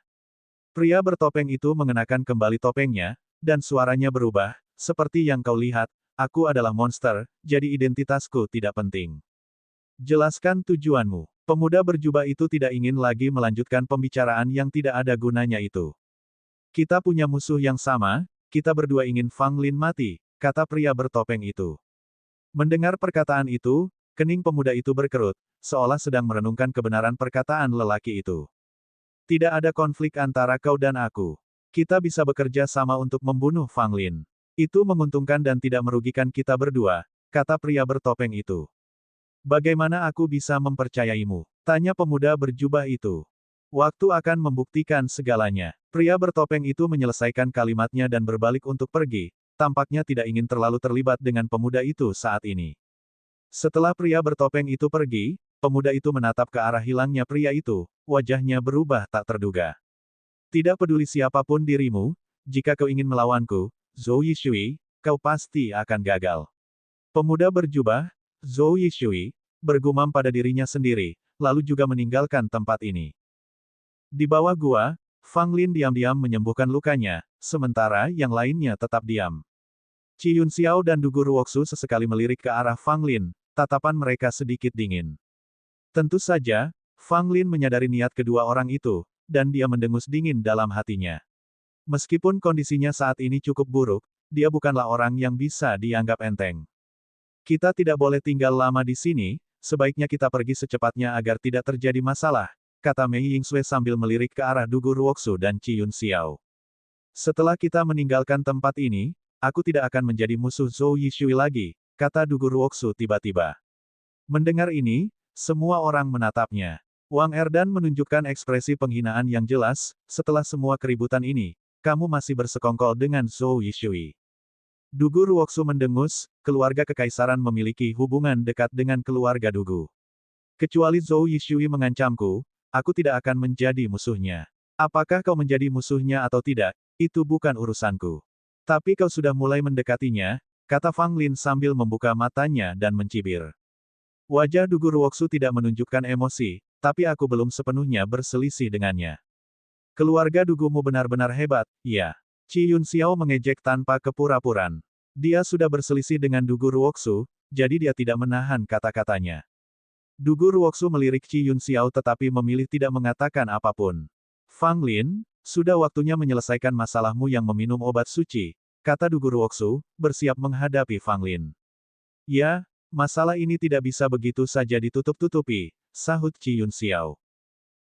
Speaker 1: Pria bertopeng itu mengenakan kembali topengnya, dan suaranya berubah, seperti yang kau lihat, aku adalah monster, jadi identitasku tidak penting. Jelaskan tujuanmu. Pemuda berjubah itu tidak ingin lagi melanjutkan pembicaraan yang tidak ada gunanya itu. Kita punya musuh yang sama, kita berdua ingin Fang Lin mati, kata pria bertopeng itu. Mendengar perkataan itu, kening pemuda itu berkerut, seolah sedang merenungkan kebenaran perkataan lelaki itu. Tidak ada konflik antara kau dan aku. Kita bisa bekerja sama untuk membunuh Fang Lin. Itu menguntungkan dan tidak merugikan kita berdua, kata pria bertopeng itu. Bagaimana aku bisa mempercayaimu? Tanya pemuda berjubah itu. Waktu akan membuktikan segalanya. Pria bertopeng itu menyelesaikan kalimatnya dan berbalik untuk pergi, tampaknya tidak ingin terlalu terlibat dengan pemuda itu saat ini. Setelah pria bertopeng itu pergi, pemuda itu menatap ke arah hilangnya pria itu, wajahnya berubah tak terduga. Tidak peduli siapapun dirimu, jika kau ingin melawanku, Zhou Yishui, kau pasti akan gagal. Pemuda berjubah, Zhou Yishui, bergumam pada dirinya sendiri, lalu juga meninggalkan tempat ini. Di bawah gua, Fang Lin diam-diam menyembuhkan lukanya, sementara yang lainnya tetap diam. Qi Yun Xiao dan Dugu Ruoxu sesekali melirik ke arah Fang Lin, tatapan mereka sedikit dingin. Tentu saja, Fang Lin menyadari niat kedua orang itu, dan dia mendengus dingin dalam hatinya. Meskipun kondisinya saat ini cukup buruk, dia bukanlah orang yang bisa dianggap enteng. Kita tidak boleh tinggal lama di sini, sebaiknya kita pergi secepatnya agar tidak terjadi masalah, kata Mei Yingsui sambil melirik ke arah Dugu Ruoxu dan Qi Yun Xiao. Setelah kita meninggalkan tempat ini, aku tidak akan menjadi musuh Zhou Yishui lagi, kata Dugu Ruoxu tiba-tiba. Mendengar ini, semua orang menatapnya. Wang Erdan menunjukkan ekspresi penghinaan yang jelas, setelah semua keributan ini, kamu masih bersekongkol dengan Zhou Yishui. Dugu Ruoxu mendengus, keluarga kekaisaran memiliki hubungan dekat dengan keluarga Dugu. Kecuali Zhou Yishui mengancamku, aku tidak akan menjadi musuhnya. Apakah kau menjadi musuhnya atau tidak, itu bukan urusanku. Tapi kau sudah mulai mendekatinya, kata Fang Lin sambil membuka matanya dan mencibir. Wajah Dugu Ruoxu tidak menunjukkan emosi, tapi aku belum sepenuhnya berselisih dengannya. Keluarga Dugumu benar-benar hebat, ya. Qi Yun Xiao mengejek tanpa kepura-puraan. Dia sudah berselisih dengan Dugu Ruoxu, jadi dia tidak menahan kata-katanya. Dugu Ruoxu melirik Qi Yun Xiao tetapi memilih tidak mengatakan apapun. Fang Lin, sudah waktunya menyelesaikan masalahmu yang meminum obat suci, kata Dugu Ruoxu, bersiap menghadapi Fang Lin. Ya, masalah ini tidak bisa begitu saja ditutup-tutupi, sahut Qi Yun Xiao.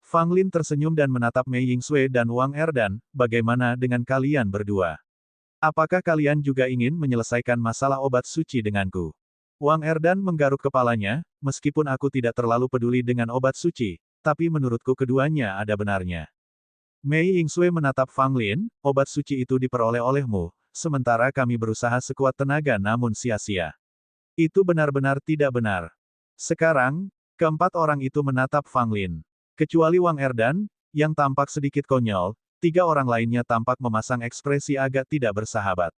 Speaker 1: Fang Lin tersenyum dan menatap Mei Yingsui dan Wang Erdan, bagaimana dengan kalian berdua? Apakah kalian juga ingin menyelesaikan masalah obat suci denganku? Wang Erdan menggaruk kepalanya, meskipun aku tidak terlalu peduli dengan obat suci, tapi menurutku keduanya ada benarnya. Mei Yingsui menatap Fang Lin, obat suci itu diperoleh olehmu, sementara kami berusaha sekuat tenaga namun sia-sia. Itu benar-benar tidak benar. Sekarang, keempat orang itu menatap Fang Lin. Kecuali Wang Erdan, yang tampak sedikit konyol, tiga orang lainnya tampak memasang ekspresi agak tidak bersahabat.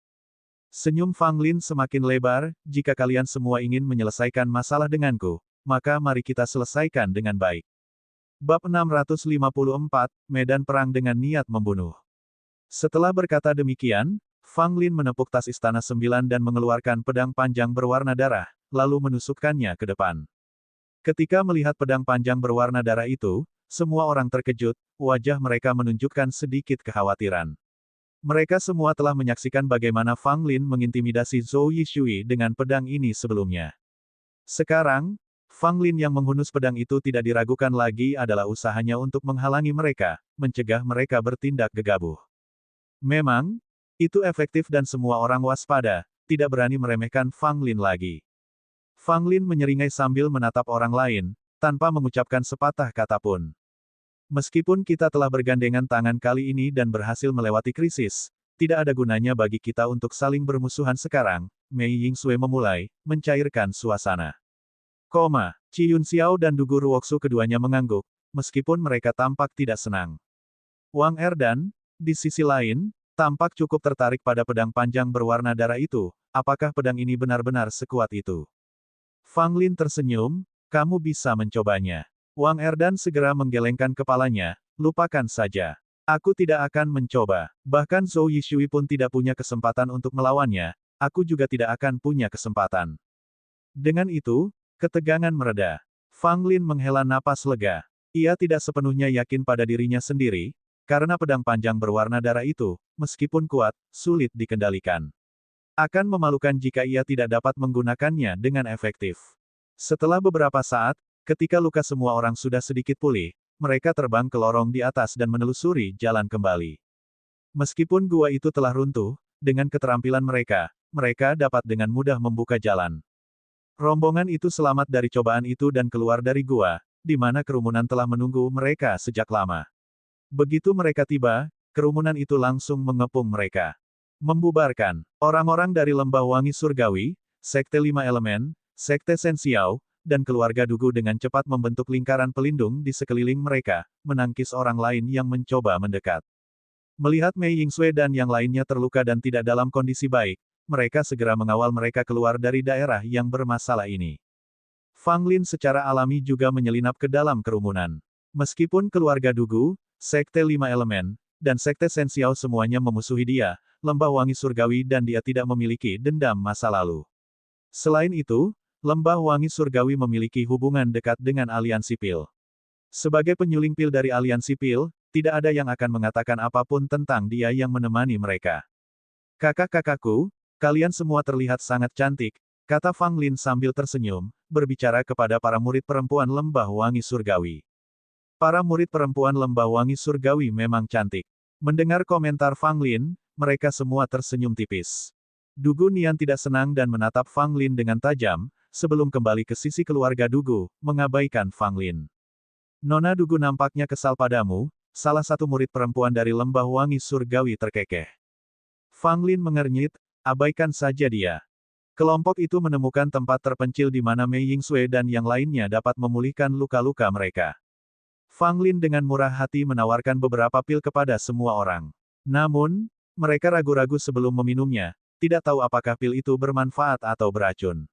Speaker 1: Senyum Fang Lin semakin lebar, jika kalian semua ingin menyelesaikan masalah denganku, maka mari kita selesaikan dengan baik. Bab 654, Medan Perang dengan Niat Membunuh. Setelah berkata demikian, Fang Lin menepuk tas Istana Sembilan dan mengeluarkan pedang panjang berwarna darah, lalu menusukkannya ke depan. Ketika melihat pedang panjang berwarna darah itu, semua orang terkejut, wajah mereka menunjukkan sedikit kekhawatiran. Mereka semua telah menyaksikan bagaimana Fang Lin mengintimidasi Zhou Yishui dengan pedang ini sebelumnya. Sekarang, Fang Lin yang menghunus pedang itu tidak diragukan lagi adalah usahanya untuk menghalangi mereka, mencegah mereka bertindak gegabah. Memang, itu efektif dan semua orang waspada, tidak berani meremehkan Fang Lin lagi. Fang Lin menyeringai sambil menatap orang lain, tanpa mengucapkan sepatah kata pun. Meskipun kita telah bergandengan tangan kali ini dan berhasil melewati krisis, tidak ada gunanya bagi kita untuk saling bermusuhan sekarang, Mei Yingsui memulai, mencairkan suasana. Qi Yun Xiao dan Dugu Ruoxu keduanya mengangguk, meskipun mereka tampak tidak senang. Wang Erdan, di sisi lain, tampak cukup tertarik pada pedang panjang berwarna darah itu, apakah pedang ini benar-benar sekuat itu? Fang Lin tersenyum, kamu bisa mencobanya. Wang Erdan segera menggelengkan kepalanya, lupakan saja. Aku tidak akan mencoba. Bahkan Zhou Yishui pun tidak punya kesempatan untuk melawannya, aku juga tidak akan punya kesempatan. Dengan itu, ketegangan mereda. Fang Lin menghela napas lega. Ia tidak sepenuhnya yakin pada dirinya sendiri, karena pedang panjang berwarna darah itu, meskipun kuat, sulit dikendalikan. Akan memalukan jika ia tidak dapat menggunakannya dengan efektif. Setelah beberapa saat, ketika luka semua orang sudah sedikit pulih, mereka terbang ke lorong di atas dan menelusuri jalan kembali. Meskipun gua itu telah runtuh, dengan keterampilan mereka, mereka dapat dengan mudah membuka jalan. Rombongan itu selamat dari cobaan itu dan keluar dari gua, di mana kerumunan telah menunggu mereka sejak lama. Begitu mereka tiba, kerumunan itu langsung mengepung mereka. Membubarkan. Orang-orang dari Lembah Wangi Surgawi, Sekte Lima Elemen, Sekte Sen Xiao, dan keluarga Dugu dengan cepat membentuk lingkaran pelindung di sekeliling mereka, menangkis orang lain yang mencoba mendekat. Melihat Mei Yingsue dan yang lainnya terluka dan tidak dalam kondisi baik, mereka segera mengawal mereka keluar dari daerah yang bermasalah ini. Fang Lin secara alami juga menyelinap ke dalam kerumunan. Meskipun keluarga Dugu, Sekte Lima Elemen, dan Sekte Shen Xiao semuanya memusuhi dia, Lembah Wangi Surgawi dan dia tidak memiliki dendam masa lalu. Selain itu, Lembah Wangi Surgawi memiliki hubungan dekat dengan aliansi Pil. Sebagai penyuling Pil dari aliansi Pil, tidak ada yang akan mengatakan apapun tentang dia yang menemani mereka. Kakak-kakakku, kalian semua terlihat sangat cantik, kata Fang Lin sambil tersenyum, berbicara kepada para murid perempuan Lembah Wangi Surgawi. Para murid perempuan Lembah Wangi Surgawi memang cantik. Mendengar komentar Fang Lin, mereka semua tersenyum tipis. Dugu Nian tidak senang dan menatap Fang Lin dengan tajam, sebelum kembali ke sisi keluarga Dugu, mengabaikan Fang Lin. Nona Dugu nampaknya kesal padamu, salah satu murid perempuan dari Lembah Wangi Surgawi terkekeh. Fang Lin mengernyit, abaikan saja dia. Kelompok itu menemukan tempat terpencil di mana Mei Yingsue dan yang lainnya dapat memulihkan luka-luka mereka. Fang Lin dengan murah hati menawarkan beberapa pil kepada semua orang. Namun, mereka ragu-ragu sebelum meminumnya, tidak tahu apakah pil itu bermanfaat atau beracun.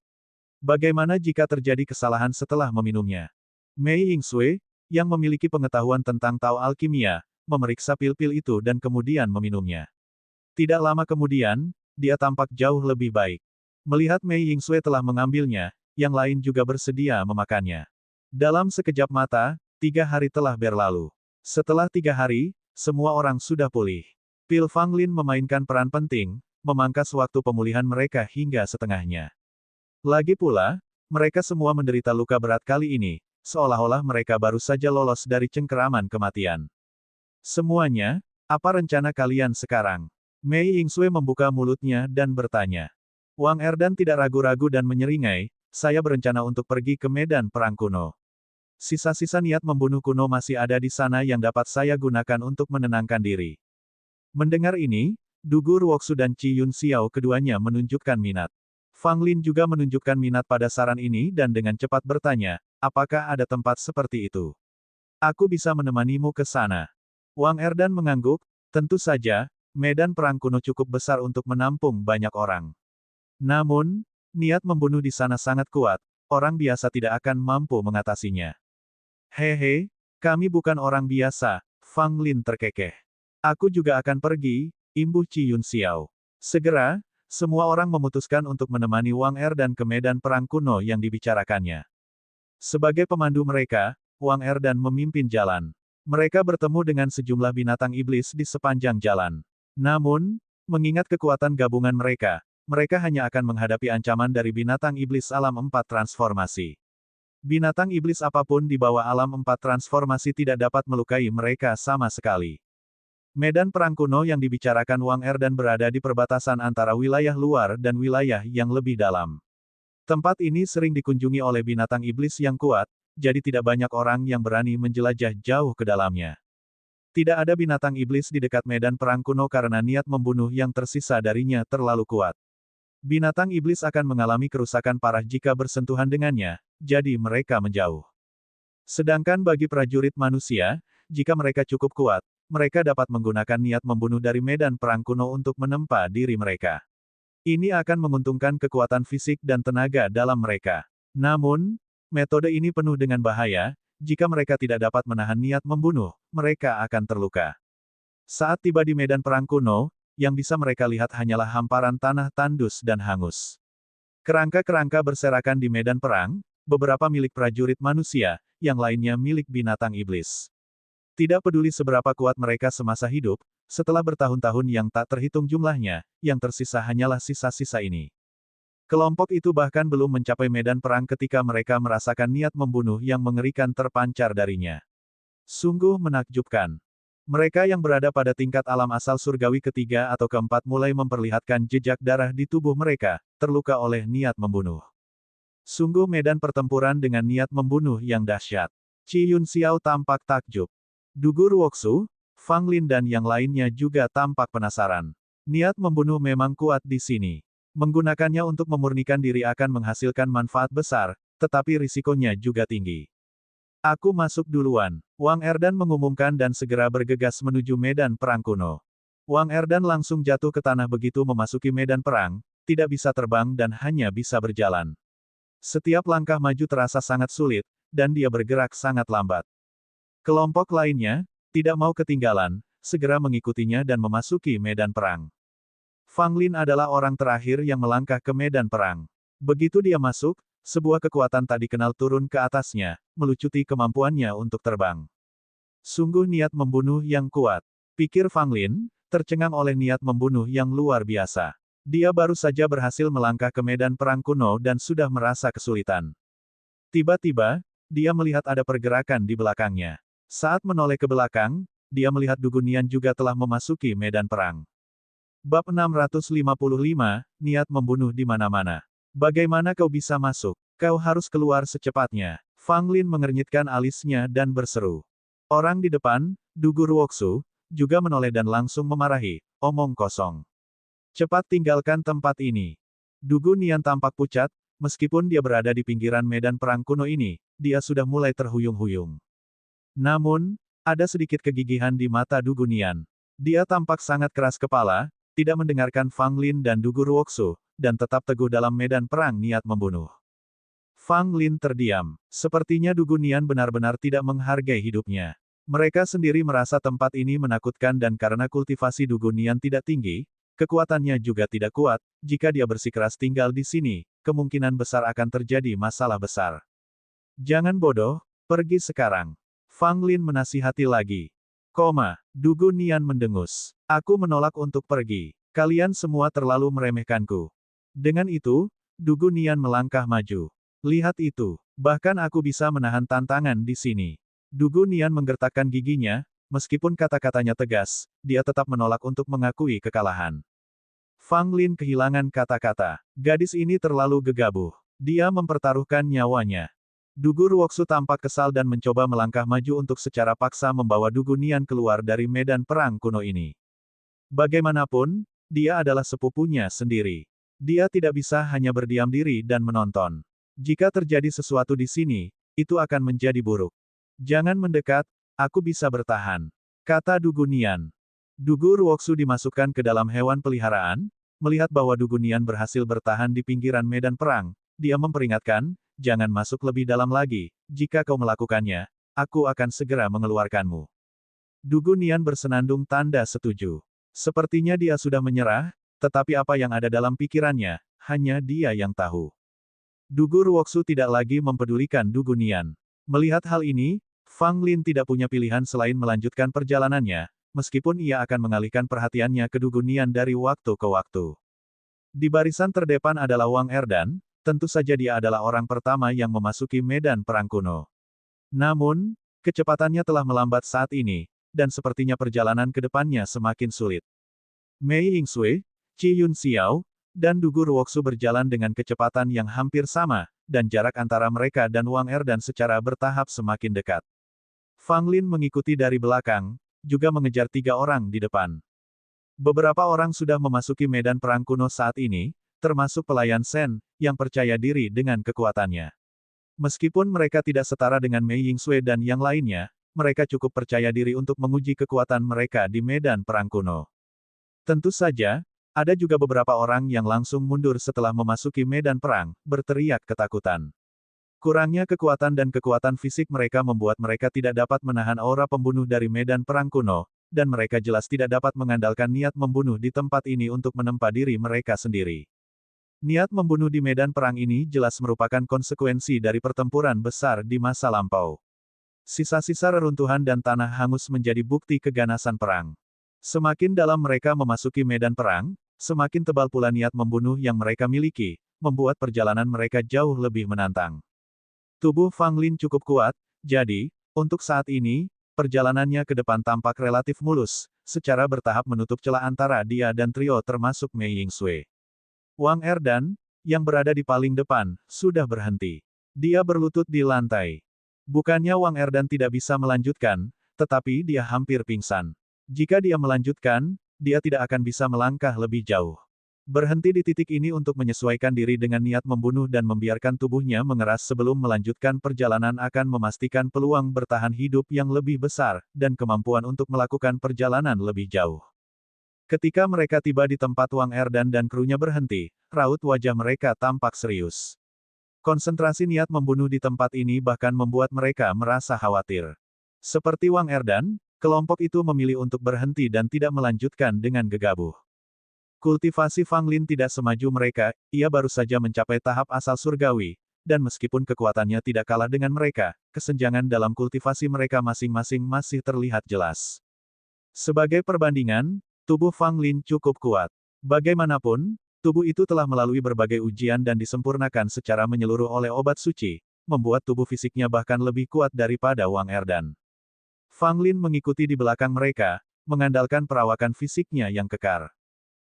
Speaker 1: Bagaimana jika terjadi kesalahan setelah meminumnya? Mei Yingsue, yang memiliki pengetahuan tentang Tao alkimia, memeriksa pil-pil itu dan kemudian meminumnya. Tidak lama kemudian, dia tampak jauh lebih baik. Melihat Mei Yingsue telah mengambilnya, yang lain juga bersedia memakannya. Dalam sekejap mata, 3 hari telah berlalu. Setelah 3 hari, semua orang sudah pulih. Pil Fang Lin memainkan peran penting, memangkas waktu pemulihan mereka hingga setengahnya. Lagi pula, mereka semua menderita luka berat kali ini, seolah-olah mereka baru saja lolos dari cengkeraman kematian. Semuanya, apa rencana kalian sekarang? Mei Yingsue membuka mulutnya dan bertanya. Wang Erdan tidak ragu-ragu dan menyeringai, saya berencana untuk pergi ke medan perang kuno. Sisa-sisa niat membunuh kuno masih ada di sana yang dapat saya gunakan untuk menenangkan diri. Mendengar ini, Dugu Ruoksu dan Qi Yun Xiao keduanya menunjukkan minat. Fang Lin juga menunjukkan minat pada saran ini dan dengan cepat bertanya, apakah ada tempat seperti itu? Aku bisa menemanimu ke sana. Wang Erdan mengangguk, tentu saja, medan perang kuno cukup besar untuk menampung banyak orang. Namun, niat membunuh di sana sangat kuat, orang biasa tidak akan mampu mengatasinya. Hehe, kami bukan orang biasa, Fang Lin terkekeh. Aku juga akan pergi, imbuh Qi Yun Xiao. Segera, semua orang memutuskan untuk menemani Wang Erdan ke medan perang kuno yang dibicarakannya. Sebagai pemandu mereka, Wang Erdan memimpin jalan. Mereka bertemu dengan sejumlah binatang iblis di sepanjang jalan. Namun, mengingat kekuatan gabungan mereka hanya akan menghadapi ancaman dari binatang iblis alam 4 transformasi. Binatang iblis apapun di bawah alam 4 transformasi tidak dapat melukai mereka sama sekali. Medan perang kuno yang dibicarakan Wang Erdan berada di perbatasan antara wilayah luar dan wilayah yang lebih dalam. Tempat ini sering dikunjungi oleh binatang iblis yang kuat, jadi tidak banyak orang yang berani menjelajah jauh ke dalamnya. Tidak ada binatang iblis di dekat medan perang kuno karena niat membunuh yang tersisa darinya terlalu kuat. Binatang iblis akan mengalami kerusakan parah jika bersentuhan dengannya, jadi mereka menjauh. Sedangkan bagi prajurit manusia, jika mereka cukup kuat, mereka dapat menggunakan niat membunuh dari medan perang kuno untuk menempa diri mereka. Ini akan menguntungkan kekuatan fisik dan tenaga dalam mereka. Namun, metode ini penuh dengan bahaya, jika mereka tidak dapat menahan niat membunuh, mereka akan terluka. Saat tiba di medan perang kuno, yang bisa mereka lihat hanyalah hamparan tanah tandus dan hangus. Kerangka-kerangka berserakan di medan perang, beberapa milik prajurit manusia, yang lainnya milik binatang iblis. Tidak peduli seberapa kuat mereka semasa hidup, setelah bertahun-tahun yang tak terhitung jumlahnya, yang tersisa hanyalah sisa-sisa ini. Kelompok itu bahkan belum mencapai medan perang ketika mereka merasakan niat membunuh yang mengerikan terpancar darinya. Sungguh menakjubkan. Mereka yang berada pada tingkat alam asal surgawi ketiga atau keempat mulai memperlihatkan jejak darah di tubuh mereka, terluka oleh niat membunuh. Sungguh medan pertempuran dengan niat membunuh yang dahsyat. Qi Yun Xiao tampak takjub. Dugu Ruoksu, Fang Lin dan yang lainnya juga tampak penasaran. Niat membunuh memang kuat di sini. Menggunakannya untuk memurnikan diri akan menghasilkan manfaat besar, tetapi risikonya juga tinggi. Aku masuk duluan. Wang Erdan mengumumkan dan segera bergegas menuju medan perang kuno. Wang Erdan langsung jatuh ke tanah begitu memasuki medan perang, tidak bisa terbang dan hanya bisa berjalan. Setiap langkah maju terasa sangat sulit, dan dia bergerak sangat lambat. Kelompok lainnya, tidak mau ketinggalan, segera mengikutinya dan memasuki medan perang. Fang Lin adalah orang terakhir yang melangkah ke medan perang. Begitu dia masuk, sebuah kekuatan tak dikenal turun ke atasnya, melucuti kemampuannya untuk terbang. Sungguh niat membunuh yang kuat, pikir Fang Lin, tercengang oleh niat membunuh yang luar biasa. Dia baru saja berhasil melangkah ke medan perang kuno dan sudah merasa kesulitan. Tiba-tiba, dia melihat ada pergerakan di belakangnya. Saat menoleh ke belakang, dia melihat Dugu Nian juga telah memasuki medan perang. Bab 655, Niat Membunuh di Mana-mana. Bagaimana kau bisa masuk? Kau harus keluar secepatnya. Fang Lin mengernyitkan alisnya dan berseru. Orang di depan, Dugu Ruoksu, juga menoleh dan langsung memarahi, omong kosong. Cepat tinggalkan tempat ini. Dugu Nian tampak pucat, meskipun dia berada di pinggiran medan perang kuno ini, dia sudah mulai terhuyung-huyung. Namun, ada sedikit kegigihan di mata Dugu Nian. Dia tampak sangat keras kepala, tidak mendengarkan Fang Lin dan Dugu Ruoksu, dan tetap teguh dalam medan perang niat membunuh. Fang Lin terdiam. Sepertinya Dugu Nian benar-benar tidak menghargai hidupnya. Mereka sendiri merasa tempat ini menakutkan dan karena kultivasi Dugu Nian tidak tinggi, kekuatannya juga tidak kuat, jika dia bersikeras tinggal di sini, kemungkinan besar akan terjadi masalah besar. Jangan bodoh, pergi sekarang. Fang Lin menasihati lagi. Dugu Nian mendengus. Aku menolak untuk pergi. Kalian semua terlalu meremehkanku. Dengan itu, Dugu Nian melangkah maju. Lihat itu, bahkan aku bisa menahan tantangan di sini. Dugu Nian menggertakkan giginya, meskipun kata-katanya tegas, dia tetap menolak untuk mengakui kekalahan. Fang Lin kehilangan kata-kata. Gadis ini terlalu gegabah. Dia mempertaruhkan nyawanya. Dugu Ruoksu tampak kesal dan mencoba melangkah maju untuk secara paksa membawa Dugu Nian keluar dari medan perang kuno ini. Bagaimanapun, dia adalah sepupunya sendiri. Dia tidak bisa hanya berdiam diri dan menonton. Jika terjadi sesuatu di sini, itu akan menjadi buruk. Jangan mendekat, aku bisa bertahan, kata Dugu Nian. Dugu Ruoksu dimasukkan ke dalam hewan peliharaan, melihat bahwa Dugu Nian berhasil bertahan di pinggiran medan perang, dia memperingatkan, jangan masuk lebih dalam lagi, jika kau melakukannya, aku akan segera mengeluarkanmu. Dugu Nian bersenandung tanda setuju. Sepertinya dia sudah menyerah, tetapi apa yang ada dalam pikirannya, hanya dia yang tahu. Dugu Ruoksu tidak lagi mempedulikan Dugu Nian. Melihat hal ini, Fang Lin tidak punya pilihan selain melanjutkan perjalanannya, meskipun ia akan mengalihkan perhatiannya ke Dugu Nian dari waktu ke waktu. Di barisan terdepan adalah Wang Erdan, tentu saja dia adalah orang pertama yang memasuki medan perang kuno. Namun, kecepatannya telah melambat saat ini, dan sepertinya perjalanan ke depannya semakin sulit. Mei Yingsui, Qi Yun Xiao, dan Dugu Ruoksu berjalan dengan kecepatan yang hampir sama, dan jarak antara mereka dan Wang Erdan secara bertahap semakin dekat. Fang Lin mengikuti dari belakang, juga mengejar 3 orang di depan. Beberapa orang sudah memasuki medan perang kuno saat ini, termasuk pelayan Shen, yang percaya diri dengan kekuatannya. Meskipun mereka tidak setara dengan Mei Yingsui dan yang lainnya, mereka cukup percaya diri untuk menguji kekuatan mereka di medan perang kuno. Tentu saja, ada juga beberapa orang yang langsung mundur setelah memasuki medan perang, berteriak ketakutan. Kurangnya kekuatan dan kekuatan fisik mereka membuat mereka tidak dapat menahan aura pembunuh dari medan perang kuno, dan mereka jelas tidak dapat mengandalkan niat membunuh di tempat ini untuk menempa diri mereka sendiri. Niat membunuh di medan perang ini jelas merupakan konsekuensi dari pertempuran besar di masa lampau. Sisa-sisa reruntuhan dan tanah hangus menjadi bukti keganasan perang. Semakin dalam mereka memasuki medan perang, semakin tebal pula niat membunuh yang mereka miliki, membuat perjalanan mereka jauh lebih menantang. Tubuh Fang Lin cukup kuat, jadi, untuk saat ini, perjalanannya ke depan tampak relatif mulus, secara bertahap menutup celah antara dia dan trio termasuk Mei Yingsui. Wang Erdan, yang berada di paling depan, sudah berhenti. Dia berlutut di lantai. Bukannya Wang Erdan tidak bisa melanjutkan, tetapi dia hampir pingsan. Jika dia melanjutkan, dia tidak akan bisa melangkah lebih jauh. Berhenti di titik ini untuk menyesuaikan diri dengan niat membunuh dan membiarkan tubuhnya mengeras sebelum melanjutkan perjalanan akan memastikan peluang bertahan hidup yang lebih besar, dan kemampuan untuk melakukan perjalanan lebih jauh. Ketika mereka tiba di tempat Wang Erdan dan krunya berhenti, raut wajah mereka tampak serius. Konsentrasi niat membunuh di tempat ini bahkan membuat mereka merasa khawatir. Seperti Wang Erdan, kelompok itu memilih untuk berhenti dan tidak melanjutkan dengan gegabah. Kultivasi Fang Lin tidak semaju mereka, ia baru saja mencapai tahap asal surgawi, dan meskipun kekuatannya tidak kalah dengan mereka, kesenjangan dalam kultivasi mereka masing-masing masih terlihat jelas. Sebagai perbandingan, tubuh Fang Lin cukup kuat. Bagaimanapun, tubuh itu telah melalui berbagai ujian dan disempurnakan secara menyeluruh oleh obat suci, membuat tubuh fisiknya bahkan lebih kuat daripada Wang Erdan. Fang Lin mengikuti di belakang mereka, mengandalkan perawakan fisiknya yang kekar.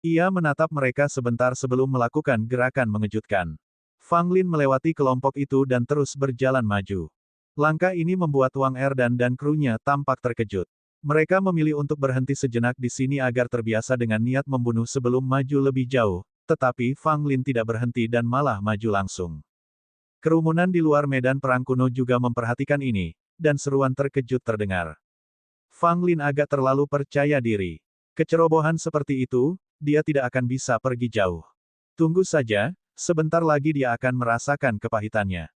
Speaker 1: Ia menatap mereka sebentar sebelum melakukan gerakan mengejutkan. Fang Lin melewati kelompok itu dan terus berjalan maju. Langkah ini membuat Wang Erdan dan krunya tampak terkejut. Mereka memilih untuk berhenti sejenak di sini agar terbiasa dengan niat membunuh sebelum maju lebih jauh, tetapi Fang Lin tidak berhenti dan malah maju langsung. Kerumunan di luar medan perang kuno juga memperhatikan ini, dan seruan terkejut terdengar. Fang Lin agak terlalu percaya diri. Kecerobohan seperti itu, dia tidak akan bisa pergi jauh. Tunggu saja, sebentar lagi dia akan merasakan kepahitannya.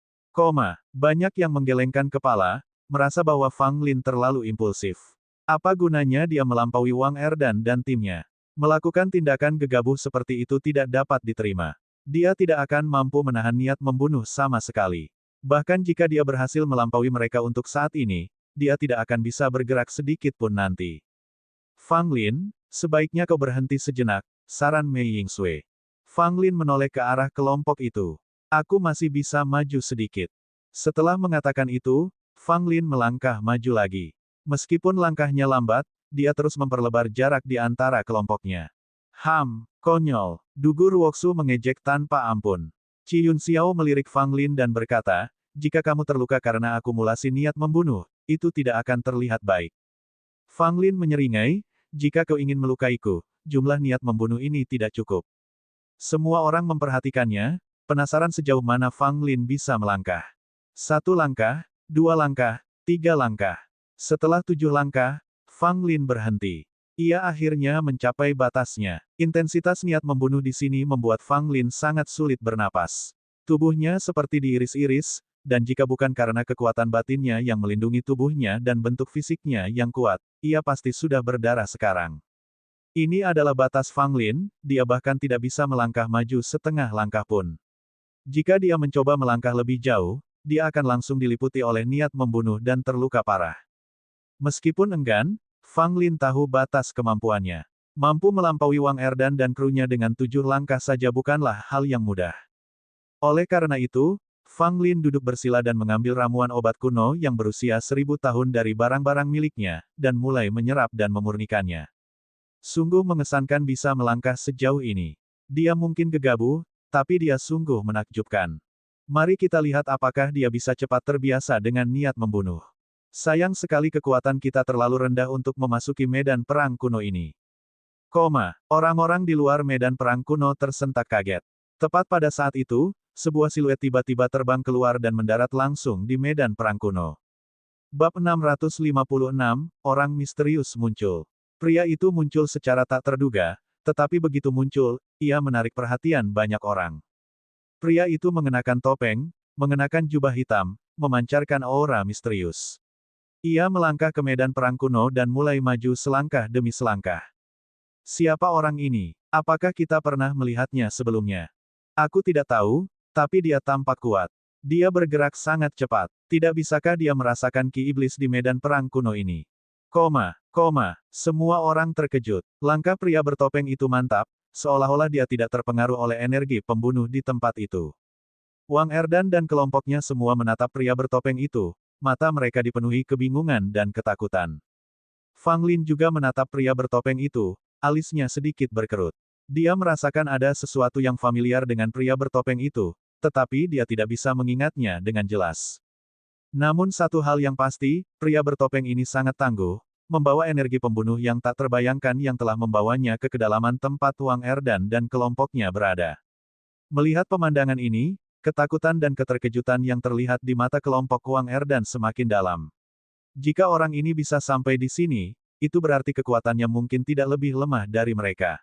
Speaker 1: Banyak yang menggelengkan kepala, merasa bahwa Fang Lin terlalu impulsif. Apa gunanya dia melampaui Wang Erdan dan timnya? Melakukan tindakan gegabah seperti itu tidak dapat diterima. Dia tidak akan mampu menahan niat membunuh sama sekali. Bahkan jika dia berhasil melampaui mereka untuk saat ini, dia tidak akan bisa bergerak sedikit pun nanti. Fang Lin, sebaiknya kau berhenti sejenak, saran Mei Yingsui. Fang Lin menoleh ke arah kelompok itu. Aku masih bisa maju sedikit. Setelah mengatakan itu, Fang Lin melangkah maju lagi. Meskipun langkahnya lambat, dia terus memperlebar jarak di antara kelompoknya. Konyol. Dugu Ruoksu mengejek tanpa ampun. Qi Yun Xiao melirik Fang Lin dan berkata, jika kamu terluka karena akumulasi niat membunuh, itu tidak akan terlihat baik. Fang Lin menyeringai, jika kau ingin melukaiku, jumlah niat membunuh ini tidak cukup. Semua orang memperhatikannya, penasaran sejauh mana Fang Lin bisa melangkah. 1 langkah, 2 langkah, 3 langkah. Setelah 7 langkah, Fang Lin berhenti. Ia akhirnya mencapai batasnya. Intensitas niat membunuh di sini membuat Fang Lin sangat sulit bernapas. Tubuhnya seperti diiris-iris, dan jika bukan karena kekuatan batinnya yang melindungi tubuhnya dan bentuk fisiknya yang kuat, ia pasti sudah berdarah sekarang. Ini adalah batas Fang Lin, dia bahkan tidak bisa melangkah maju setengah langkah pun. Jika dia mencoba melangkah lebih jauh, dia akan langsung diliputi oleh niat membunuh dan terluka parah. Meskipun enggan, Fang Lin tahu batas kemampuannya. Mampu melampaui Wang Erdan dan krunya dengan 7 langkah saja bukanlah hal yang mudah. Oleh karena itu, Fang Lin duduk bersila dan mengambil ramuan obat kuno yang berusia 1000 tahun dari barang-barang miliknya, dan mulai menyerap dan memurnikannya. Sungguh mengesankan bisa melangkah sejauh ini. Dia mungkin gegabah, tapi dia sungguh menakjubkan. Mari kita lihat apakah dia bisa cepat terbiasa dengan niat membunuh. Sayang sekali kekuatan kita terlalu rendah untuk memasuki medan perang kuno ini. Orang-orang di luar medan perang kuno tersentak kaget. Tepat pada saat itu, sebuah siluet tiba-tiba terbang keluar dan mendarat langsung di medan perang kuno. Bab 656, Orang Misterius muncul. Pria itu muncul secara tak terduga, tetapi begitu muncul, ia menarik perhatian banyak orang. Pria itu mengenakan topeng, mengenakan jubah hitam, memancarkan aura misterius. Ia melangkah ke medan perang kuno dan mulai maju selangkah demi selangkah. Siapa orang ini? Apakah kita pernah melihatnya sebelumnya? Aku tidak tahu, tapi dia tampak kuat. Dia bergerak sangat cepat. Tidak bisakah dia merasakan ki iblis di medan perang kuno ini? Semua orang terkejut. Langkah pria bertopeng itu mantap, seolah-olah dia tidak terpengaruh oleh energi pembunuh di tempat itu. Wang Erdan dan kelompoknya semua menatap pria bertopeng itu, mata mereka dipenuhi kebingungan dan ketakutan. Fang Lin juga menatap pria bertopeng itu, alisnya sedikit berkerut. Dia merasakan ada sesuatu yang familiar dengan pria bertopeng itu, tetapi dia tidak bisa mengingatnya dengan jelas. Namun satu hal yang pasti, pria bertopeng ini sangat tangguh, membawa energi pembunuh yang tak terbayangkan yang telah membawanya ke kedalaman tempat Wang Erdan dan kelompoknya berada. Melihat pemandangan ini, ketakutan dan keterkejutan yang terlihat di mata kelompok Wang Erdan semakin dalam. Jika orang ini bisa sampai di sini, itu berarti kekuatannya mungkin tidak lebih lemah dari mereka.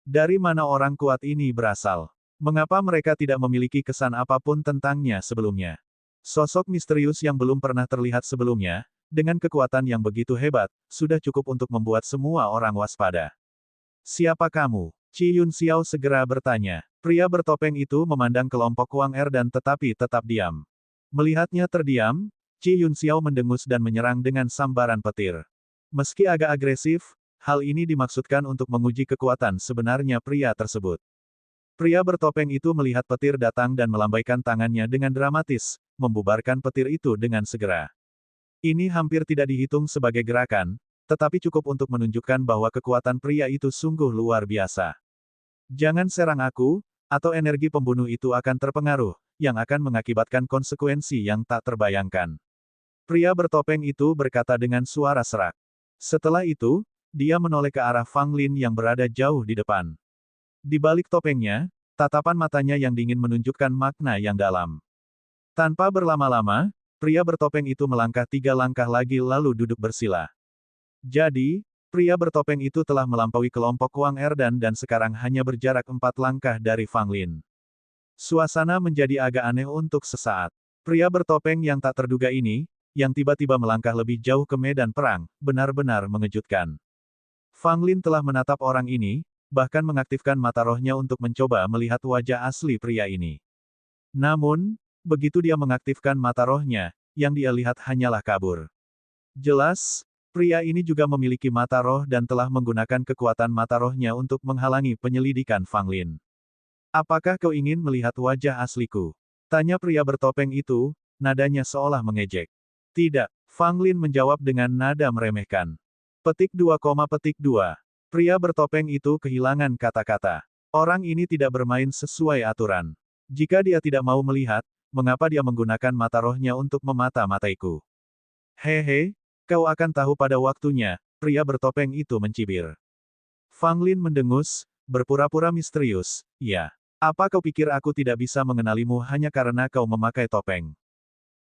Speaker 1: Dari mana orang kuat ini berasal? Mengapa mereka tidak memiliki kesan apapun tentangnya sebelumnya? Sosok misterius yang belum pernah terlihat sebelumnya, dengan kekuatan yang begitu hebat, sudah cukup untuk membuat semua orang waspada. Siapa kamu? Qi Yun Xiao segera bertanya. Pria bertopeng itu memandang kelompok Wang Erdan tetapi tetap diam. Melihatnya terdiam, Qi Yun Xiao mendengus dan menyerang dengan sambaran petir. Meski agak agresif, hal ini dimaksudkan untuk menguji kekuatan sebenarnya pria tersebut. Pria bertopeng itu melihat petir datang dan melambaikan tangannya dengan dramatis, membubarkan petir itu dengan segera. Ini hampir tidak dihitung sebagai gerakan, tetapi cukup untuk menunjukkan bahwa kekuatan pria itu sungguh luar biasa. Jangan serang aku, atau energi pembunuh itu akan terpengaruh, yang akan mengakibatkan konsekuensi yang tak terbayangkan. Pria bertopeng itu berkata dengan suara serak. Setelah itu, dia menoleh ke arah Fang Lin yang berada jauh di depan. Di balik topengnya, tatapan matanya yang dingin menunjukkan makna yang dalam. Tanpa berlama-lama, pria bertopeng itu melangkah 3 langkah lagi lalu duduk bersila. Jadi, pria bertopeng itu telah melampaui kelompok Wang Erdan dan sekarang hanya berjarak 4 langkah dari Fang Lin. Suasana menjadi agak aneh untuk sesaat. Pria bertopeng yang tak terduga ini, yang tiba-tiba melangkah lebih jauh ke medan perang, benar-benar mengejutkan. Fang Lin telah menatap orang ini, bahkan mengaktifkan mata rohnya untuk mencoba melihat wajah asli pria ini. Namun, begitu dia mengaktifkan mata rohnya, yang dia lihat hanyalah kabur. Jelas, pria ini juga memiliki mata roh dan telah menggunakan kekuatan mata rohnya untuk menghalangi penyelidikan Fang Lin. Apakah kau ingin melihat wajah asliku? Tanya pria bertopeng itu, nadanya seolah mengejek. Tidak, Fang Lin menjawab dengan nada meremehkan. Petik 2, petik 2. Pria bertopeng itu kehilangan kata-kata. Orang ini tidak bermain sesuai aturan. Jika dia tidak mau melihat, mengapa dia menggunakan mata rohnya untuk memata-mataiku? Hehe, kau akan tahu pada waktunya, pria bertopeng itu mencibir. Fang Lin mendengus, berpura-pura misterius. Ya, apa kau pikir aku tidak bisa mengenalimu hanya karena kau memakai topeng?